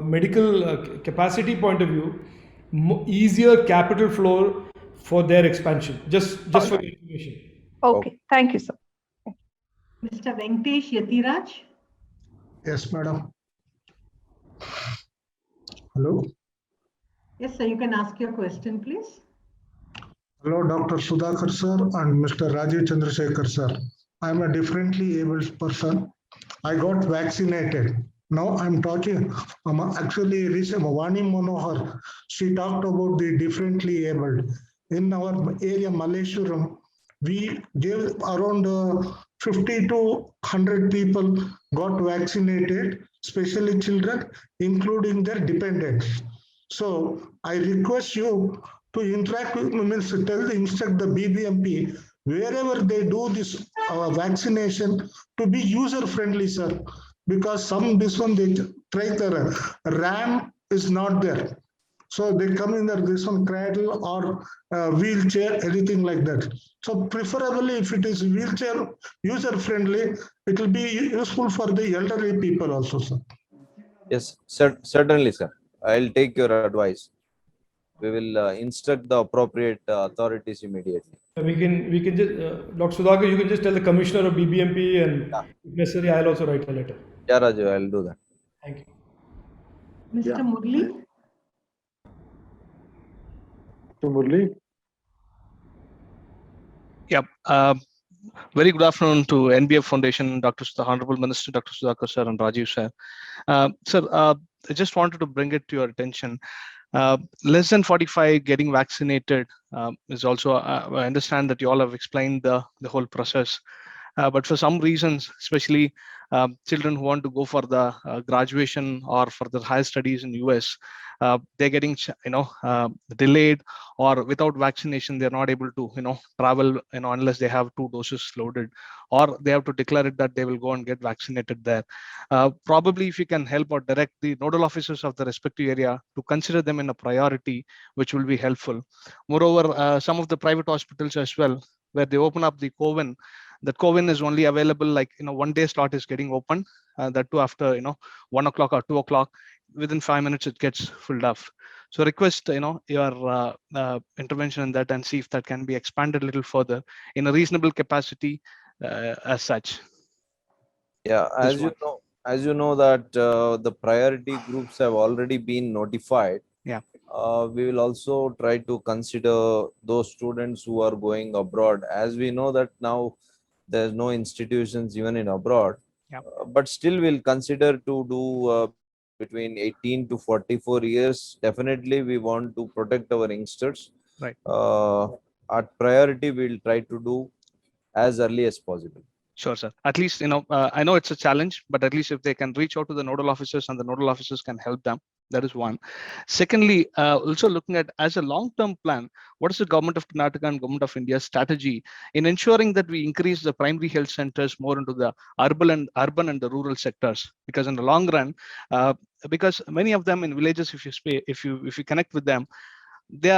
medical capacity point of view, easier capital flow for their expansion. Just for your information. Okay. Thank you, sir. Mr. Venkatesh Yatiraj. Yes, madam. Hello. Yes, sir, you can ask your question, please. Hello, Dr. Sudhakar sir and Mr. Rajiv Chandrasekhar sir. I am a differently abled person. I got vaccinated. Now I'm talking, actually Vani Manohar, she talked about the differently abled. In our area, Malleshwaram, we gave around 50 to 100 people got vaccinated, especially children, including their dependents. So I request you to interact with, instruct the BBMP wherever they do this vaccination to be user friendly, sir. Because this one they try the RAM is not there. So they come in this one cradle or wheelchair, anything like that. So preferably if it is wheelchair user friendly, it will be useful for the elderly people also, sir. Yes, certainly, sir. I'll take your advice. We will instruct the appropriate authorities immediately. We can just, Dr. Sudhakar, you can just tell the commissioner of BBMP, and if necessary, I'll also write a letter. Yeah, Raju, I'll do that. Thank you. Mr. Yeah. Murli. So Murli, Yeah. Very good afternoon to NBF Foundation, Honorable Minister Dr. Sudhakar sir and Rajiv sir. Sir, I just wanted to bring it to your attention. Less than 45 getting vaccinated is also, I understand that you all have explained the whole process. But for some reasons, especially children who want to go for the graduation or for the higher studies in US, they're getting delayed, or without vaccination they're not able to travel unless they have 2 doses loaded, or they have to declare it that they will go and get vaccinated there. Probably if you can help or direct the nodal officers of the respective area to consider them in a priority, which will be helpful. Moreover, some of the private hospitals as well, where they open up the COVID, that COVID is only available like 1 day slot is getting open, that too after 1 o'clock or 2 o'clock. Within 5 minutes it gets filled up. So request your intervention in that, and see if that can be expanded a little further in a reasonable capacity as such. Yeah, as you know that the priority groups have already been notified. Yeah. We will also try to consider those students who are going abroad, as we know that now there's no institutions even in abroad. Yeah. But still we'll consider to do between 18 to 44 years. Definitely we want to protect our youngsters. Right. At priority we'll try to do as early as possible. Sure, sir. At least, I know it's a challenge, but at least if they can reach out to the nodal officers and the nodal officers can help them, that is one. Secondly, also looking at as a long-term plan, what is the government of Karnataka and government of India's strategy in ensuring that we increase the primary health centers more into the urban and the rural sectors? Because in the long run, because many of them in villages, if you connect with them, they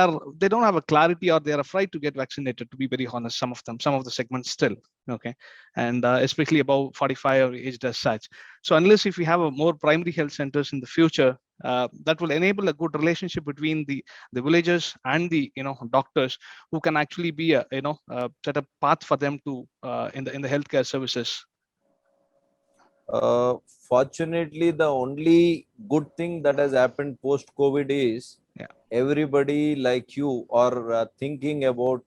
don't have a clarity, or they're afraid to get vaccinated, to be very honest. Some of the segments still, okay, and especially above 45 or aged as such. So unless if we have a more primary health centers in the future, that will enable a good relationship between the villagers and the doctors, who can actually be a set a path for them to in the healthcare services. Fortunately, the only good thing that has happened post COVID is everybody like you are thinking about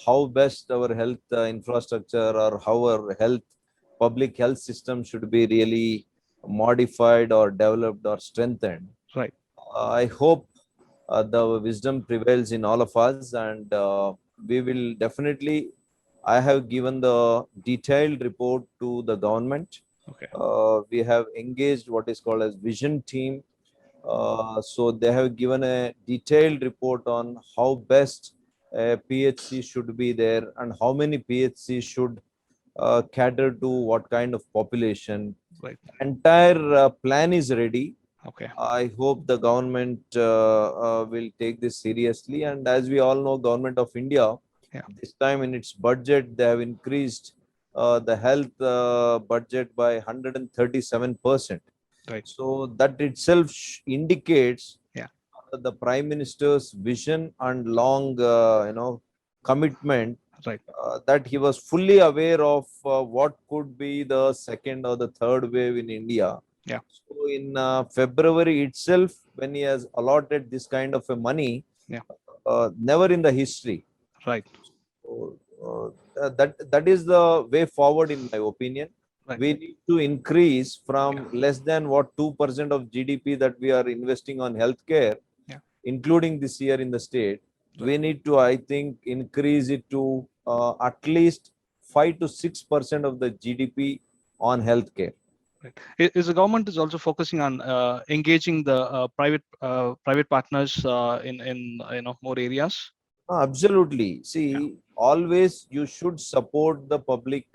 how best our health infrastructure, or how our public health system should be really modified or developed or strengthened. Right. I hope the wisdom prevails in all of us, and we will definitely, I have given the detailed report to the government. Okay. We have engaged what is called as vision team So they have given a detailed report on how best a PHC should be there and how many PHC should cater to what kind of population. Right. Entire plan is ready. Okay. I hope the government will take this seriously. And as we all know, Government of India, Yeah. this time in its budget, they have increased the health budget by 137%. Right. So that itself indicates Yeah. the Prime Minister's vision and long, commitment. Right. That he was fully aware of what could be the second or the third wave in India. Yeah. So in February itself, when he has allotted this kind of a money, Yeah. Never in the history. Right. So, that is the way forward, in my opinion. Right. We need to increase from less than 2% of GDP that we are investing on healthcare, Yeah. including this year in the state. We need to, I think, increase it to at least 5 to 6% of the GDP on healthcare. Right. Is the government is also focusing on engaging the private partners in more areas? Absolutely. See, always you should support the public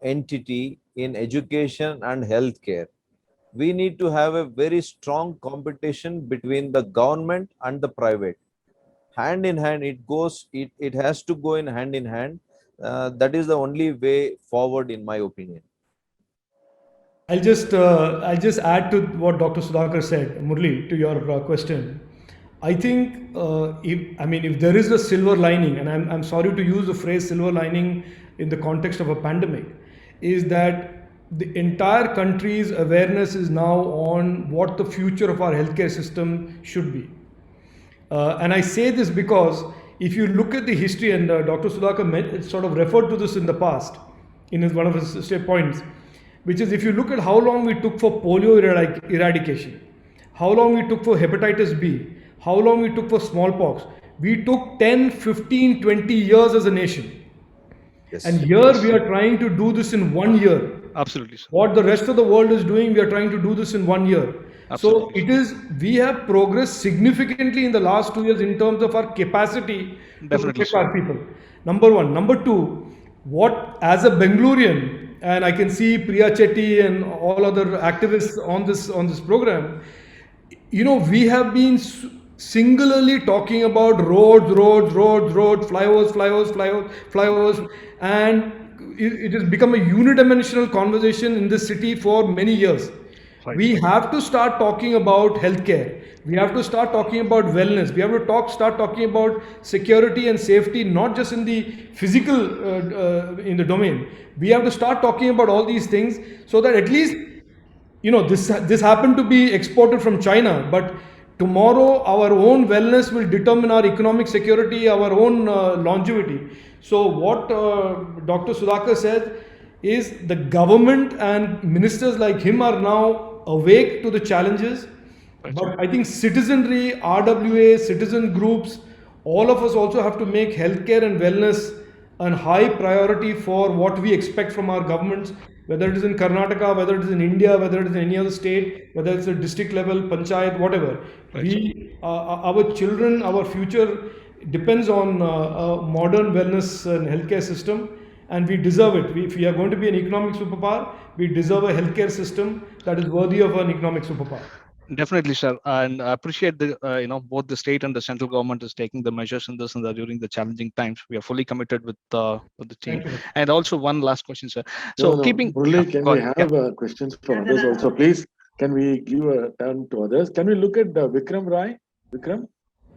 entity in education and healthcare. We need to have a very strong competition between the government and the private. Hand in hand, it has to go in hand in hand. That is the only way forward, in my opinion. I'll just add to what Dr. Sudhakar said, Murli, to your question. I think if there is a silver lining, and I'm sorry to use the phrase silver lining in the context of a pandemic, is that the entire country's awareness is now on what the future of our healthcare system should be. And I say this because if you look at the history, and Dr. Sudhakar sort of referred to this in the past in one of his points, which is if you look at how long we took for polio eradication, how long we took for hepatitis B, how long we took for smallpox, we took 10, 15, 20 years as a nation. Yes. And here we are trying to do this in 1 year. Absolutely, sir. What the rest of the world is doing, we are trying to do this in 1 year. Absolutely. So we have progressed significantly in the last 2 years in terms of our capacity to protect our people. Number one. Number two, as a Bengalorean, and I can see Priya Chetty and all other activists on this program, we have been singularly talking about roads, flyovers, and it has become a unidimensional conversation in this city for many years. Right. We have to start talking about healthcare. We have to start talking about wellness. We have to start talking about security and safety, not just in the physical in the domain. We have to start talking about all these things so that at least this happened to be exported from China, but tomorrow our own wellness will determine our economic security, our own longevity. So what Dr. Sudhakar said is the government and ministers like him are now awake to the challenges. But I think citizenry, RWA, citizen groups, all of us also have to make healthcare and wellness a high priority for what we expect from our governments, whether it is in Karnataka, whether it is in India, whether it is in any other state, whether it's a district level, panchayat, whatever. Our children, our future depends on a modern wellness and healthcare system, and we deserve it. If we are going to be an economic superpower, we deserve a healthcare system that is worthy of an economic superpower. Definitely, sir, and I appreciate both the state and the central government is taking the measures in this and during the challenging times. We are fully committed with the team. And also one last question, sir. So Murli, can we have questions for others also, please? Can we give a turn to others? Can we look at Vikram Rai? Vikram?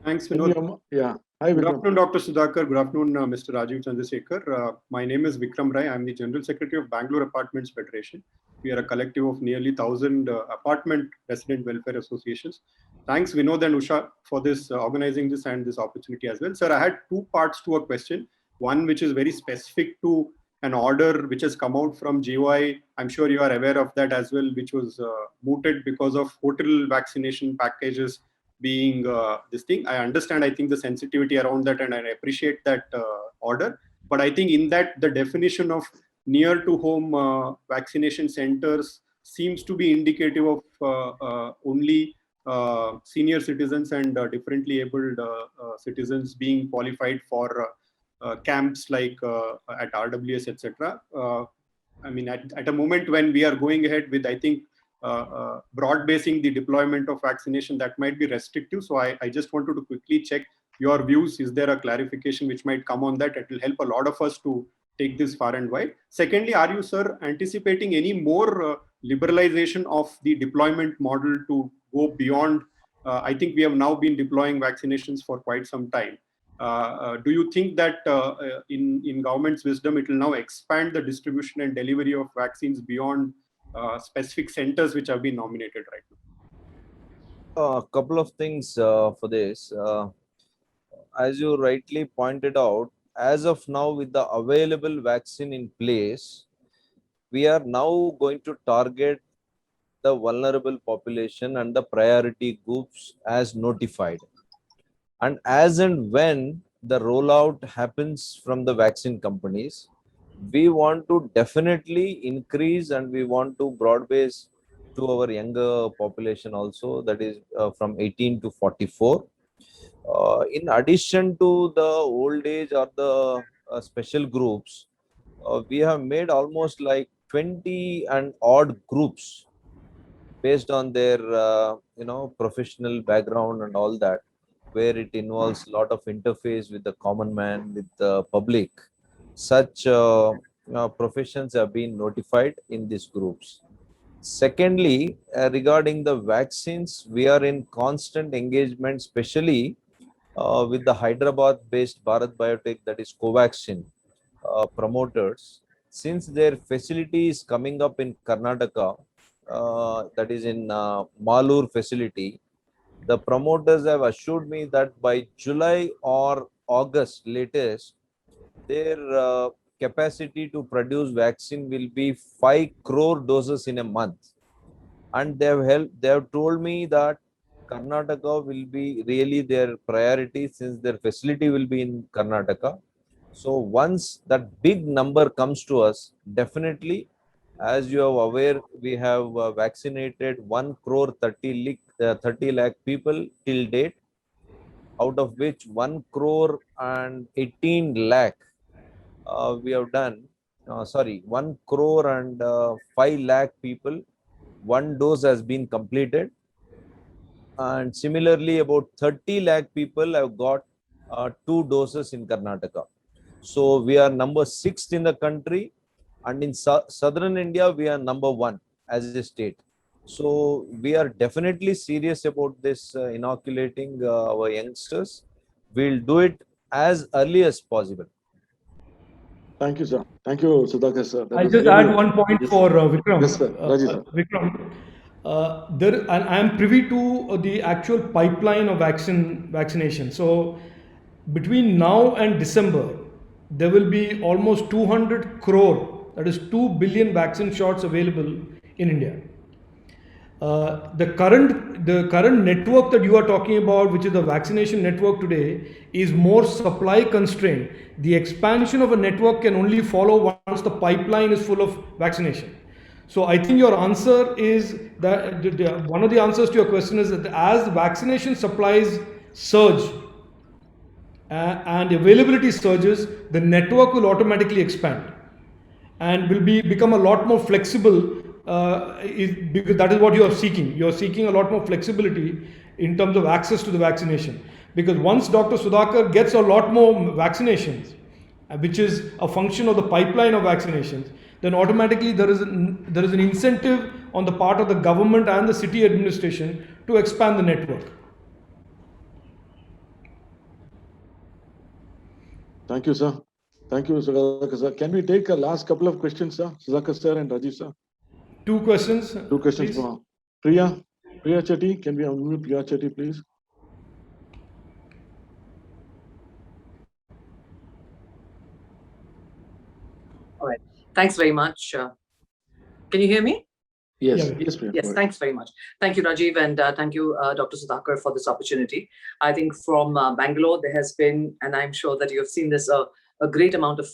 Thanks, Vinod. Yeah. Hi, Good Vikram. afternoon, Dr. Sudhakar. Good afternoon, Mr. Rajiv Chandrasekhar. My name is Vikram Rai. I'm the General Secretary of Bangalore Apartments Federation. We are a collective of nearly 1,000 apartment resident welfare associations. Thanks, Vinod and Usha, for this organizing this and this opportunity as well. Sir, I had two parts to a question. One, which is very specific to an order which has come out from GOI. I'm sure you are aware of that as well, which was mooted because of hotel vaccination packages being this thing. I understand, I think, the sensitivity around that, and I appreciate that order. But I think in that, the definition of near to home vaccination centers seems to be indicative of only senior citizens and differently abled citizens being qualified for camps like at RWS, etc. I mean, at a moment when we are going ahead with, I think, broad basing the deployment of vaccination, that might be restrictive. So I just wanted to quickly check your views. Is there a clarification which might come on that? It will help a lot of us to take this far and wide. Secondly, are you, sir, anticipating any more liberalization of the deployment model to go beyond? I think we have now been deploying vaccinations for quite some time. Do you think that in government's wisdom, it will now expand the distribution and delivery of vaccines beyond specific centers which have been nominated right now? A couple of things for this. As you rightly pointed out, as of now, with the available vaccine in place, we are now going to target the vulnerable population and the priority groups as notified. And as and when the rollout happens from the vaccine companies, we want to definitely increase and we want to broad base to our younger population also, that is from 18 to 44. In addition to the old age or the special groups, we have made almost like 20 and odd groups based on their professional background and all that, where it involves a lot of interface with the common man, with the public. Such professions have been notified in these groups. Secondly, regarding the vaccines, we are in constant engagement, especially with the Hyderabad-based Bharat Biotech, that is Covaxin promoters. Since their facility is coming up in Karnataka, that is in Malur facility, the promoters have assured me that by July or August latest, their capacity to produce vaccine will be 5 crore doses in a month. And they have told me that Karnataka will be really their priority, since their facility will be in Karnataka. So once that big number comes to us, definitely, as you are aware, we have vaccinated 1 crore 30 lakh people till date, out of which 1 crore and 18 lakh we have done, 1 crore and 5 lakh people, one dose has been completed. And similarly, about 30 lakh people have got 2 doses in Karnataka. So we are number 6 in the country, and in southern India, we are number 1 as a state. So we are definitely serious about this inoculating our youngsters. We'll do it as early as possible. Thank you, sir. Thank you, Sudhakar, sir. I'll just add one point for Vikram. Yes, sir. Rajesh, sir. Vikram, and I am privy to the actual pipeline of vaccination. So between now and December, there will be almost 200 crore, that is 2 billion vaccine shots available in India. The current network that you are talking about, which is the vaccination network today, is more supply constrained. The expansion of a network can only follow once the pipeline is full of vaccination. So I think your answer is that one of the answers to your question is that as vaccination supplies surge and availability surges, the network will automatically expand and will become a lot more flexible. Because that is what you are seeking. You are seeking a lot more flexibility in terms of access to the vaccination. Because once Dr. Sudhakar gets a lot more vaccinations, which is a function of the pipeline of vaccinations, then automatically there is an incentive on the part of the government and the city administration to expand the network. Thank you, sir. Thank you, Sudhakar, sir. Can we take a last couple of questions, sir? Sudhakar, sir, and Rajeev, sir. 2 questions. 2 questions for Priya. Priya Chetty. Can we unmute Priya Chetty, please? All right. Thanks very much. Can you hear me? Yes. Yeah. Yes, Priya. Yes, thanks very much. Thank you, Rajiv, and thank you, Dr. Sudhakar, for this opportunity. I think from Bangalore, there has been, and I'm sure that you have seen this, a great amount of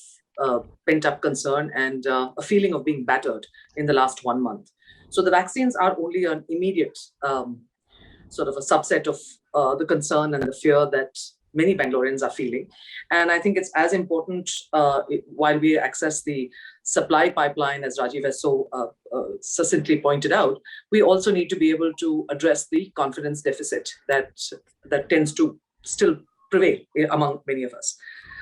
pent-up concern and a feeling of being battered in the last 1 month. So the vaccines are only an immediate sort of a subset of the concern and the fear that many Bangaloreans are feeling. And I think it's as important while we access the supply pipeline, as Rajiv has so succinctly pointed out, we also need to be able to address the confidence deficit that tends to still prevail among many of us.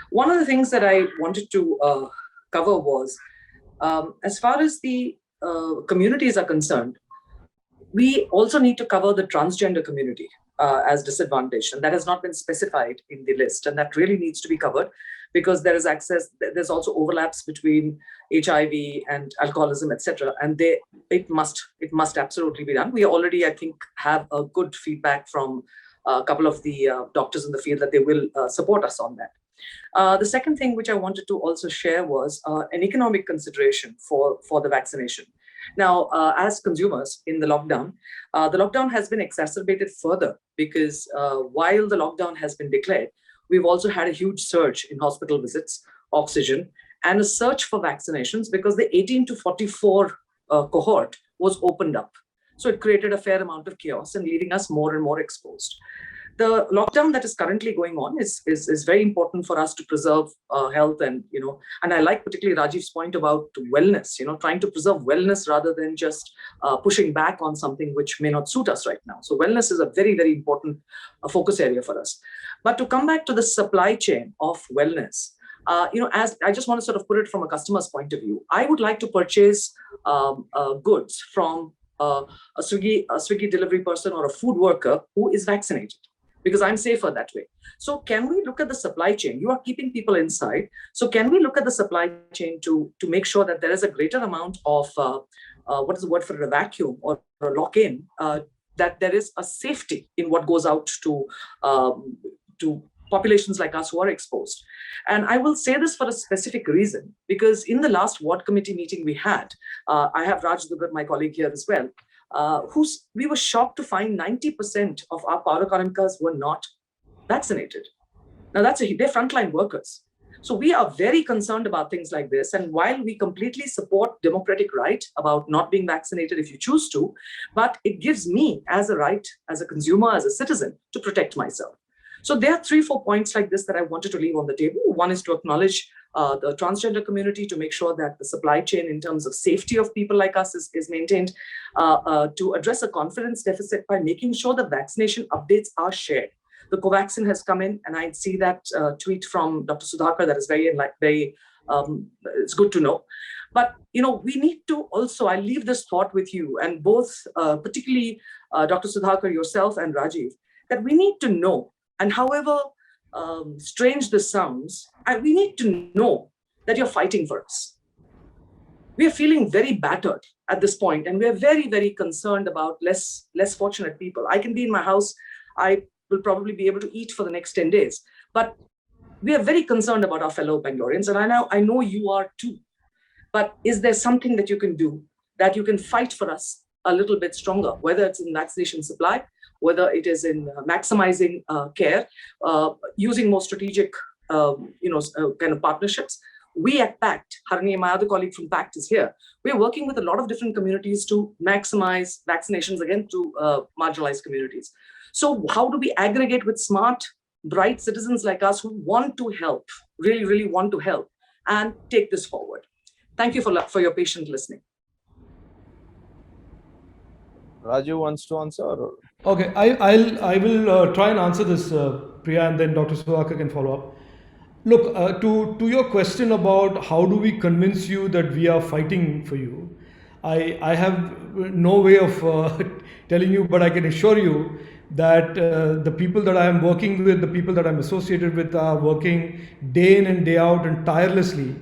One of the things that I wanted to cover was, as far as the communities are concerned, we also need to cover the transgender community as disadvantaged, and that has not been specified in the list, and that really needs to be covered because there is access. There's also overlaps between HIV and alcoholism, etc., and it must absolutely be done. We already, I think, have a good feedback from a couple of the doctors in the field that they will support us on that. The second thing which I wanted to also share was an economic consideration for the vaccination. Now, as consumers in the lockdown has been exacerbated further because while the lockdown has been declared, we've also had a huge surge in hospital visits, oxygen, and a search for vaccinations because the 18 to 44 cohort was opened up. So it created a fair amount of chaos and leaving us more and more exposed. The lockdown that is currently going on is very important for us to preserve health, and and I like particularly Rajiv's point about wellness, trying to preserve wellness rather than just pushing back on something which may not suit us right now. So wellness is a very, very important focus area for us. But to come back to the supply chain of wellness, as I just want to sort of put it from a customer's point of view, I would like to purchase goods from a Swiggy delivery person or a food worker who is vaccinated, because I'm safer that way. So can we look at the supply chain? You are keeping people inside. So can we look at the supply chain to make sure that there is a greater amount of, what is the word for it, a vacuum or a lock-in, that there is a safety in what goes out to populations like us who are exposed. And I will say this for a specific reason, because in the last ward committee meeting we had, I have Raj Dugar, my colleague here as well, we were shocked to find 90% of our Paura Karmikas were not vaccinated. Now they're frontline workers. So we are very concerned about things like this. And while we completely support democratic right about not being vaccinated if you choose to, but it gives me as a right, as a consumer, as a citizen, to protect myself. So there are 3-4 points like this that I wanted to leave on the table. One is to acknowledge the transgender community, to make sure that the supply chain in terms of safety of people like us is maintained, to address a confidence deficit by making sure the vaccination updates are shared. The Covaxin has come in, and I see that tweet from Dr. Sudhakar that is very it's good to know. But we need to also, I leave this thought with you, and both, particularly Dr. Sudhakar, yourself, and Rajiv, that we need to know, and however strange this sounds, we need to know that you're fighting for us. We are feeling very battered at this point, and we are very, very concerned about less fortunate people. I can be in my house. I will probably be able to eat for the next 10 days. But we are very concerned about our fellow Bangaloreans, and I know you are too. But is there something that you can do, that you can fight for us a little bit stronger, whether it's in vaccination supply, whether it is in maximizing care, using more strategic kind of partnerships? We at PACT, Harani, my other colleague from PACT, is here. We're working with a lot of different communities to maximize vaccinations again to marginalized communities. So how do we aggregate with smart, bright citizens like us who want to help, really, really want to help, and take this forward? Thank you for your patient listening. Raju wants to answer? Or? Okay, I will try and answer this, Priya, and then Dr. Sudhakar can follow up. Look, to your question about how do we convince you that we are fighting for you, I have no way of telling you, but I can assure you that the people that I am working with, the people that I'm associated with, are working day in and day out and tirelessly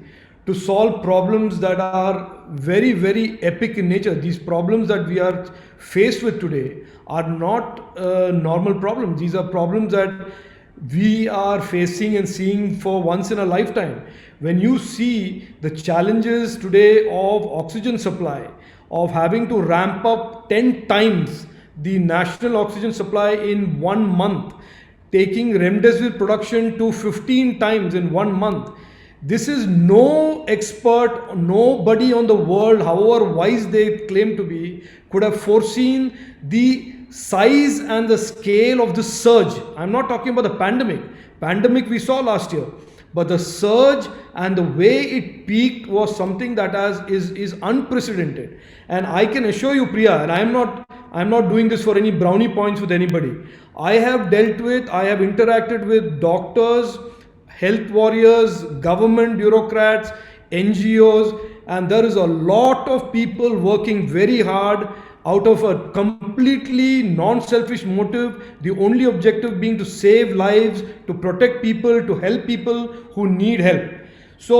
to solve problems that are very, very epic in nature. These problems that we are faced with today are not normal problems. These are problems that we are facing and seeing for once in a lifetime. When you see the challenges today of oxygen supply, of having to ramp up 10 times the national oxygen supply in 1 month, taking remdesivir production to 15 times in 1 month. This is no expert, nobody on the world, however wise they claim to be, could have foreseen the size and the scale of the surge. I'm not talking about the pandemic. Pandemic we saw last year, but the surge and the way it peaked was something that is unprecedented. And I can assure you, Priya, and I'm not doing this for any brownie points with anybody. I have interacted with doctors, health warriors, government bureaucrats, NGOs, and there is a lot of people working very hard out of a completely non-selfish motive, the only objective being to save lives, to protect people, to help people who need help. So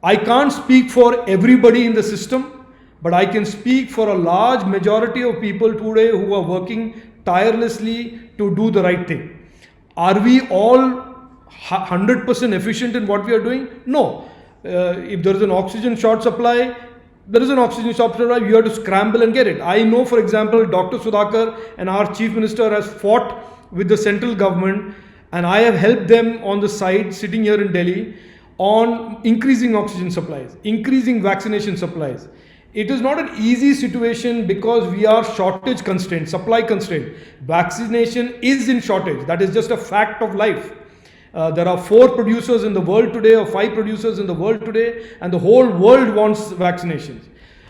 I can't speak for everybody in the system, but I can speak for a large majority of people today who are working tirelessly to do the right thing. Are we all 100% efficient in what we are doing? No. If there is an oxygen short supply, there is an oxygen short supply, you have to scramble and get it. I know, for example, Dr. Sudhakar and our Chief Minister has fought with the central government, and I have helped them on the side, sitting here in Delhi, on increasing oxygen supplies, increasing vaccination supplies. It is not an easy situation because we are shortage constrained, supply constrained. Vaccination is in shortage. That is just a fact of life. There are 4 producers in the world today, or 5 producers in the world today, and the whole world wants vaccinations.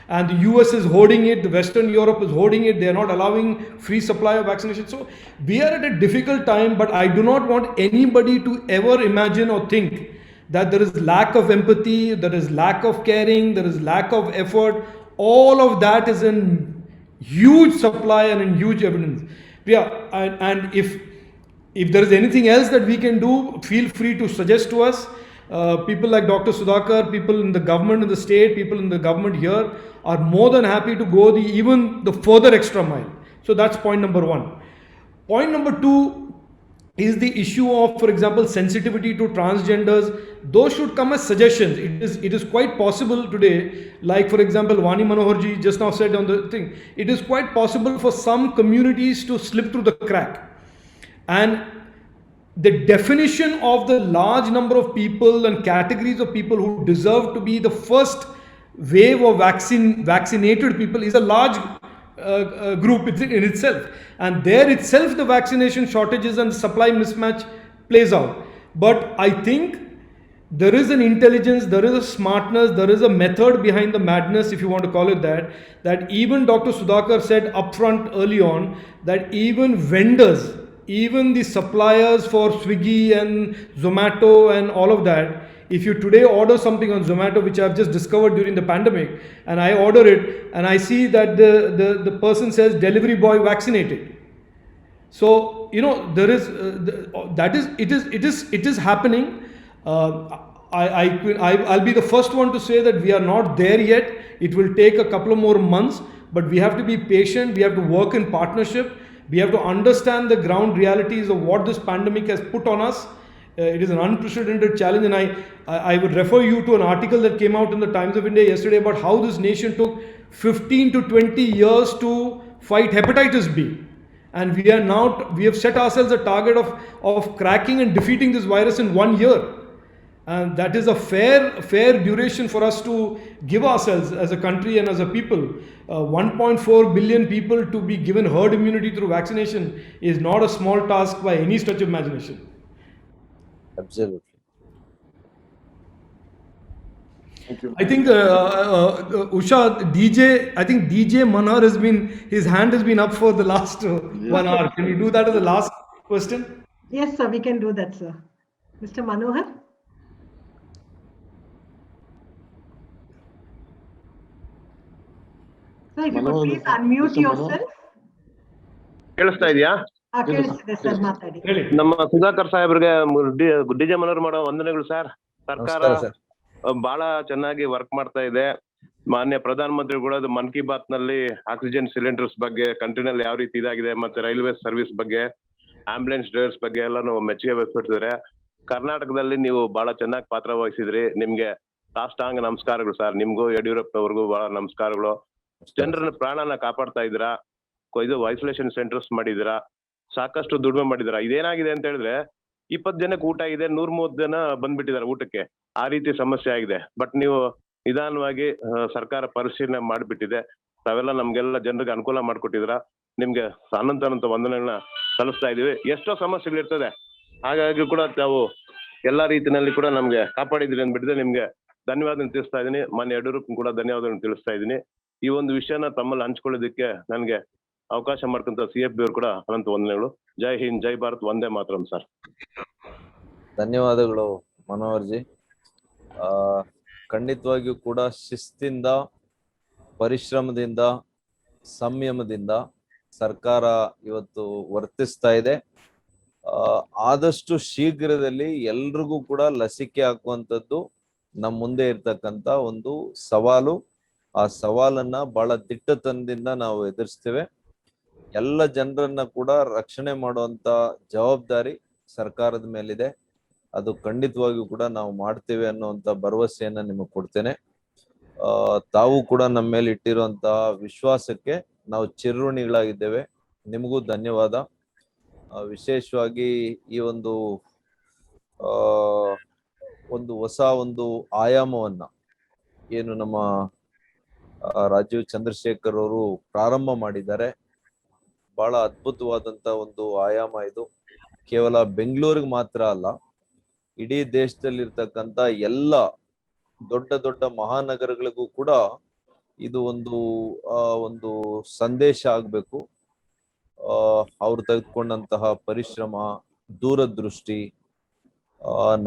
And the US is hoarding it, the Western Europe is hoarding it, they are not allowing free supply of vaccination. So we are at a difficult time, but I do not want anybody to ever imagine or think that there is lack of empathy, there is lack of caring, there is lack of effort. All of that is in huge supply and in huge evidence. Yeah, and if there is anything else that we can do, feel free to suggest to us. People like Dr. Sudhakar, people in the government in the state, people in the government here are more than happy to go even the further extra mile. So that's point number 1. Point number 2 is the issue of, for example, sensitivity to transgenders. Those should come as suggestions. It is quite possible today, like for example, Vani Manoharji just now said on the thing, it is quite possible for some communities to slip through the crack. And the definition of the large number of people and categories of people who deserve to be the first wave of vaccinated people is a large group in itself. And there itself the vaccination shortages and supply mismatch plays out. But I think there is an intelligence, there is a smartness, there is a method behind the madness, if you want to call it that even Dr. Sudhakar said upfront early on that even vendors, even the suppliers for Swiggy and Zomato and all of that, if you today order something on Zomato, which I've just discovered during the pandemic, and I order it and I see that the person says delivery boy vaccinated. So, you know, there is, it is happening. I'll be the first one to say that we are not there yet. It will take a couple of more months, but we have to be patient. We have to work in partnership. We have to understand the ground realities of what this pandemic has put on us. It is an unprecedented challenge, and I would refer you to an article that came out in the Times of India yesterday about how this nation took 15 to 20 years to fight hepatitis B. And we have set ourselves a target of cracking and defeating this virus in 1 year. And that is a fair duration for us to give ourselves as a country and as a people. 1.4 billion people to be given herd immunity through vaccination is not a small task by any stretch of imagination. Absolutely. Thank you. I think Usha, DJ Manar his hand has been up for the last 1 hour. Can you do that as the last question? Yes, sir, we can do that, sir. Mr. Manohar? Sir, if you could please unmute yourself. ಕೇಳಿಸ್ತಾ ಇದೆಯಾ? ಕೇಳಿಸ್ತಿದೆ sir, ಮಾತಾಡಿ. ನಮ್ಮ ಸುಧಾಕರ್ ಸಾಹೇಬ್ರಿಗೆ DJ Manor ಮಾಡೋ ವಂದನೆಗಳು sir. ಸರ್ಕಾರ ಬಹಳ ಚೆನ್ನಾಗಿ ವರ್ಕ್ ಮಾಡ್ತಾ ಇದೆ. ಮಾನ್ಯ ಪ್ರಧಾನ ಮಂತ್ರಿಗಳು ಅದು ಮನ್ ಕಿ ಬಾತ್ ನಲ್ಲಿ ಆಕ್ಸಿಜನ್ ಸಿಲಿಂಡರ್ಸ್ ಬಗ್ಗೆ, ಕಂಟ್ರಿನಲ್ಲಿ ಯಾವ ರೀತಿ ಇದಾಗಿದೆ, ಮತ್ತೆ ರೈಲ್ವೆ ಸರ್ವಿಸ್ ಬಗ್ಗೆ, ಆಂಬುಲೆನ್ಸ್ ಡ್ರೈವರ್ಸ್ ಬಗ್ಗೆ ಎಲ್ಲಾನು ಮೆಚ್ಚುಗೆ ವ್ಯಕ್ತಪಡಿಸಿದ್ರೆ. ಕರ್ನಾಟಕದಲ್ಲಿ ನೀವು ಬಹಳ ಚೆನ್ನಾಗಿ ಪಾತ್ರ ವಹಿಸಿದ್ರಿ. ನಿಮ್ಗೆ ಸಾಷ್ಟಾಂಗ ನಮಸ್ಕಾರಗಳು ಸರ್. ನಿಮ್ಗೂ ಯಡಿಯೂರಪ್ಪನವ್ರಿಗೂ ಬಹಳ ನಮಸ್ಕಾರಗಳು. ಜನರನ್ನ ಪ್ರಾಣನ ಕಾಪಾಡ್ತಾ ಇದ್ದೀರಾ. ಇದು ಐಸೋಲೇಷನ್ ಸೆಂಟರ್ಸ್ ಮಾಡಿದಿರಾ, ಸಾಕಷ್ಟು ದುಡಿಮೆ ಮಾಡಿದಿರಾ. ಇದೇನಾಗಿದೆ ಅಂತ ಹೇಳಿದ್ರೆ 20 ಜನಕ್ಕೆ ಊಟ ಇದೆ, 130 ಜನ ಬಂದ್ಬಿಟ್ಟಿದ್ದಾರೆ ಊಟಕ್ಕೆ. ಆ ರೀತಿ ಸಮಸ್ಯೆ ಆಗಿದೆ. ಬಟ್ ನೀವು ನಿಧಾನವಾಗಿ ಸರ್ಕಾರ ಪರಿಶೀಲನೆ ಮಾಡಿಬಿಟ್ಟಿದೆ. ತಾವೆಲ್ಲ ನಮ್ಗೆಲ್ಲ ಜನರಿಗೆ ಅನುಕೂಲ ಮಾಡ್ಕೊಟ್ಟಿದ್ರ. ನಿಮ್ಗೆ ಅನಂತ ವಂದನೆಗಳನ್ನ ಸಲ್ಲಿಸ್ತಾ ಇದೀವಿ. ಎಷ್ಟೋ ಸಮಸ್ಯೆಗಳಿರ್ತದೆ, ಹಾಗಾಗಿ ಕೂಡ ತಾವು ಎಲ್ಲಾ ರೀತಿಯಲ್ಲಿ ಕೂಡ ನಮ್ಗೆ ಕಾಪಾಡಿದ್ರಿ ಅಂದ್ಬಿಟ್ಟಿದೆ. ನಿಮ್ಗೆ ಧನ್ಯವಾದ ತಿಳಿಸ್ತಾ ಇದೀನಿ. ಮಾನ್ಯ ಯಡಿಯೂರಪ್ಪಗೂ ಕೂಡ ಧನ್ಯವಾದಗಳನ್ನು ತಿಳಿಸ್ತಾ ಇದೀನಿ. ಈ ಒಂದು ವಿಷಯನ ತಮ್ಮಲ್ಲಿ ಹಂಚ್ಕೊಳ್ಳೋದಕ್ಕೆ ನನಗೆ ಅವಕಾಶ ಮಾಡ್ಕೊಂತ CFB ಅವರು ಕೂಡ ಅನಂತ ವಂದನೆಗಳು. ಜೈ ಹಿಂದ್, ಜೈ ಭಾರತ್, ವಂದೇ ಮಾತರಂ ಸರ್. ಧನ್ಯವಾದಗಳು ಮನೋಹರ್ ಜಿ. ಖಂಡಿತವಾಗಿಯೂ ಕೂಡ ಶಿಸ್ತಿಂದ, ಪರಿಶ್ರಮದಿಂದ, ಸಂಯಮದಿಂದ ಸರ್ಕಾರ ಇವತ್ತು ವರ್ತಿಸ್ತಾ ಇದೆ. ಆದಷ್ಟು ಶೀಘ್ರದಲ್ಲಿ ಎಲ್ರಿಗೂ ಕೂಡ ಲಸಿಕೆ ಹಾಕುವಂಥದ್ದು ನಮ್ಮ ಮುಂದೆ ಇರ್ತಕ್ಕಂಥ ಒಂದು ಸವಾಲು. ಆ ಸವಾಲನ್ನ ಬಹಳ ದಿಟ್ಟತನದಿಂದ ನಾವು ಎದುರಿಸ್ತೇವೆ. ಎಲ್ಲ ಜನರನ್ನ ಕೂಡ ರಕ್ಷಣೆ ಮಾಡುವಂತ ಜವಾಬ್ದಾರಿ ಸರ್ಕಾರದ ಮೇಲಿದೆ. ಅದು ಖಂಡಿತವಾಗಿಯೂ ಕೂಡ ನಾವು ಮಾಡ್ತೇವೆ ಅನ್ನುವಂತ ಭರವಸೆಯನ್ನ ನಿಮಗೆ ಕೊಡ್ತೇನೆ. ತಾವು ಕೂಡ ನಮ್ಮ ಮೇಲೆ ಇಟ್ಟಿರುವಂತಹ ವಿಶ್ವಾಸಕ್ಕೆ ನಾವು ಚಿರಋಣಿಗಳಾಗಿದ್ದೇವೆ. ನಿಮಗೂ ಧನ್ಯವಾದ. ವಿಶೇಷವಾಗಿ ಈ ಒಂದು ಹೊಸ ಒಂದು ಆಯಾಮವನ್ನ ಏನು ನಮ್ಮ ರಾಜೀವ್ ಚಂದ್ರಶೇಖರ್ ಅವರು ಪ್ರಾರಂಭ ಮಾಡಿದ್ದಾರೆ. ಬಹಳ ಅದ್ಭುತವಾದಂತ ಒಂದು ಆಯಾಮ ಇದು. ಕೇವಲ ಬೆಂಗಳೂರಿಗೆ ಮಾತ್ರ ಅಲ್ಲ, ಇಡೀ ದೇಶದಲ್ಲಿರ್ತಕ್ಕಂಥ ಎಲ್ಲ ದೊಡ್ಡ ದೊಡ್ಡ ಮಹಾನಗರಗಳಿಗೂ ಕೂಡ ಇದು ಒಂದು ಸಂದೇಶ ಆಗ್ಬೇಕು. ಅವ್ರು ತೆಗೆದುಕೊಂಡಂತಹ ಪರಿಶ್ರಮ, ದೂರದೃಷ್ಟಿ,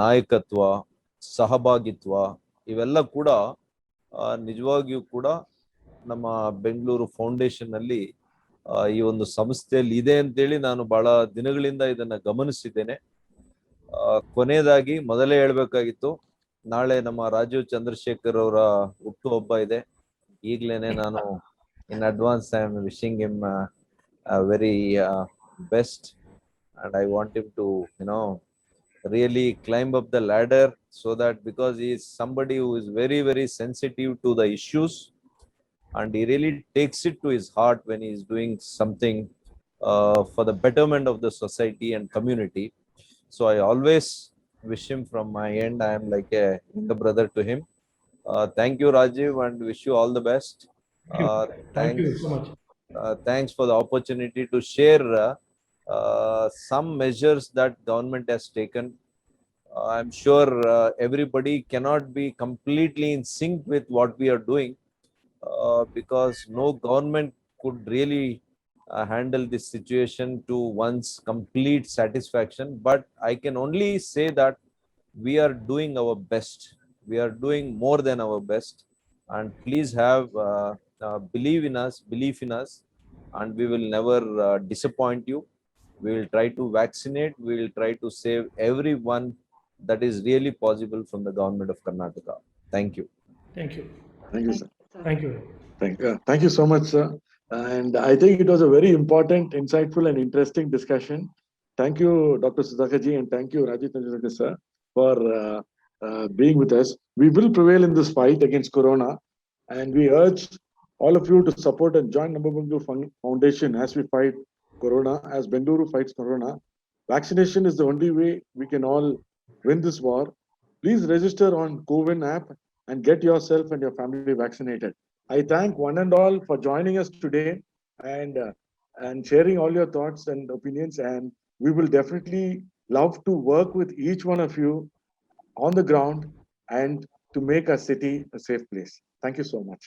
ನಾಯಕತ್ವ, ಸಹಭಾಗಿತ್ವ ಇವೆಲ್ಲ ಕೂಡ ನಿಜವಾಗಿಯೂ ಕೂಡ ನಮ್ಮ ಬೆಂಗಳೂರು ಫೌಂಡೇಶನ್ ಅಲ್ಲಿ ಈ ಒಂದು ಸಂಸ್ಥೆಯಲ್ಲಿ ಇದೆ ಅಂತೇಳಿ ನಾನು ಬಹಳ ದಿನಗಳಿಂದ ಇದನ್ನ ಗಮನಿಸಿದ್ದೇನೆ. ಕೊನೆಯದಾಗಿ ಮೊದಲೇ ಹೇಳ್ಬೇಕಾಗಿತ್ತು, ನಾಳೆ ನಮ್ಮ ರಾಜೀವ್ ಚಂದ್ರಶೇಖರ್ ಅವರ ಹುಟ್ಟುಹಬ್ಬ ಇದೆ. ಈಗ್ಲೇನೆ ನಾನು in advance I am wishing him very best, and I want him to really climb up the ladder, so that because he is somebody who is very very sensitive to the issues, and he really takes it to his heart when he is doing something for the betterment of the society and community. So I always wish him from my end. I am like a younger brother to him. Thank you, Rajiv, and wish you all the best. Thank you so much. Thanks for the opportunity to share some measures that government has taken. I'm sure everybody cannot be completely in sync with what we are doing, because no government could really handle this situation to one's complete satisfaction. But I can only say that we are doing our best. We are doing more than our best, and please have believe in us, and we will never disappoint you. We will try to vaccinate. We will try to save everyone that is really possible from the government of Karnataka. Thank you. Thank you. Thank you, sir. Thank you. Thank you so much, sir. And I think it was a very important, insightful, and interesting discussion. Thank you, Dr. Sudhakar ji, and thank you, Rajiv Chandrasekhar sir, for being with us. We will prevail in this fight against Corona, and we urge all of you to support and join Namma Bengaluru Foundation as we fight Corona, as Bengaluru fights Corona. Vaccination is the only way we can all win this war. Please register on CoWIN app and get yourself and your family vaccinated. I thank one and all for joining us today and sharing all your thoughts and opinions. And we will definitely love to work with each one of you on the ground and to make our city a safe place. Thank you so much.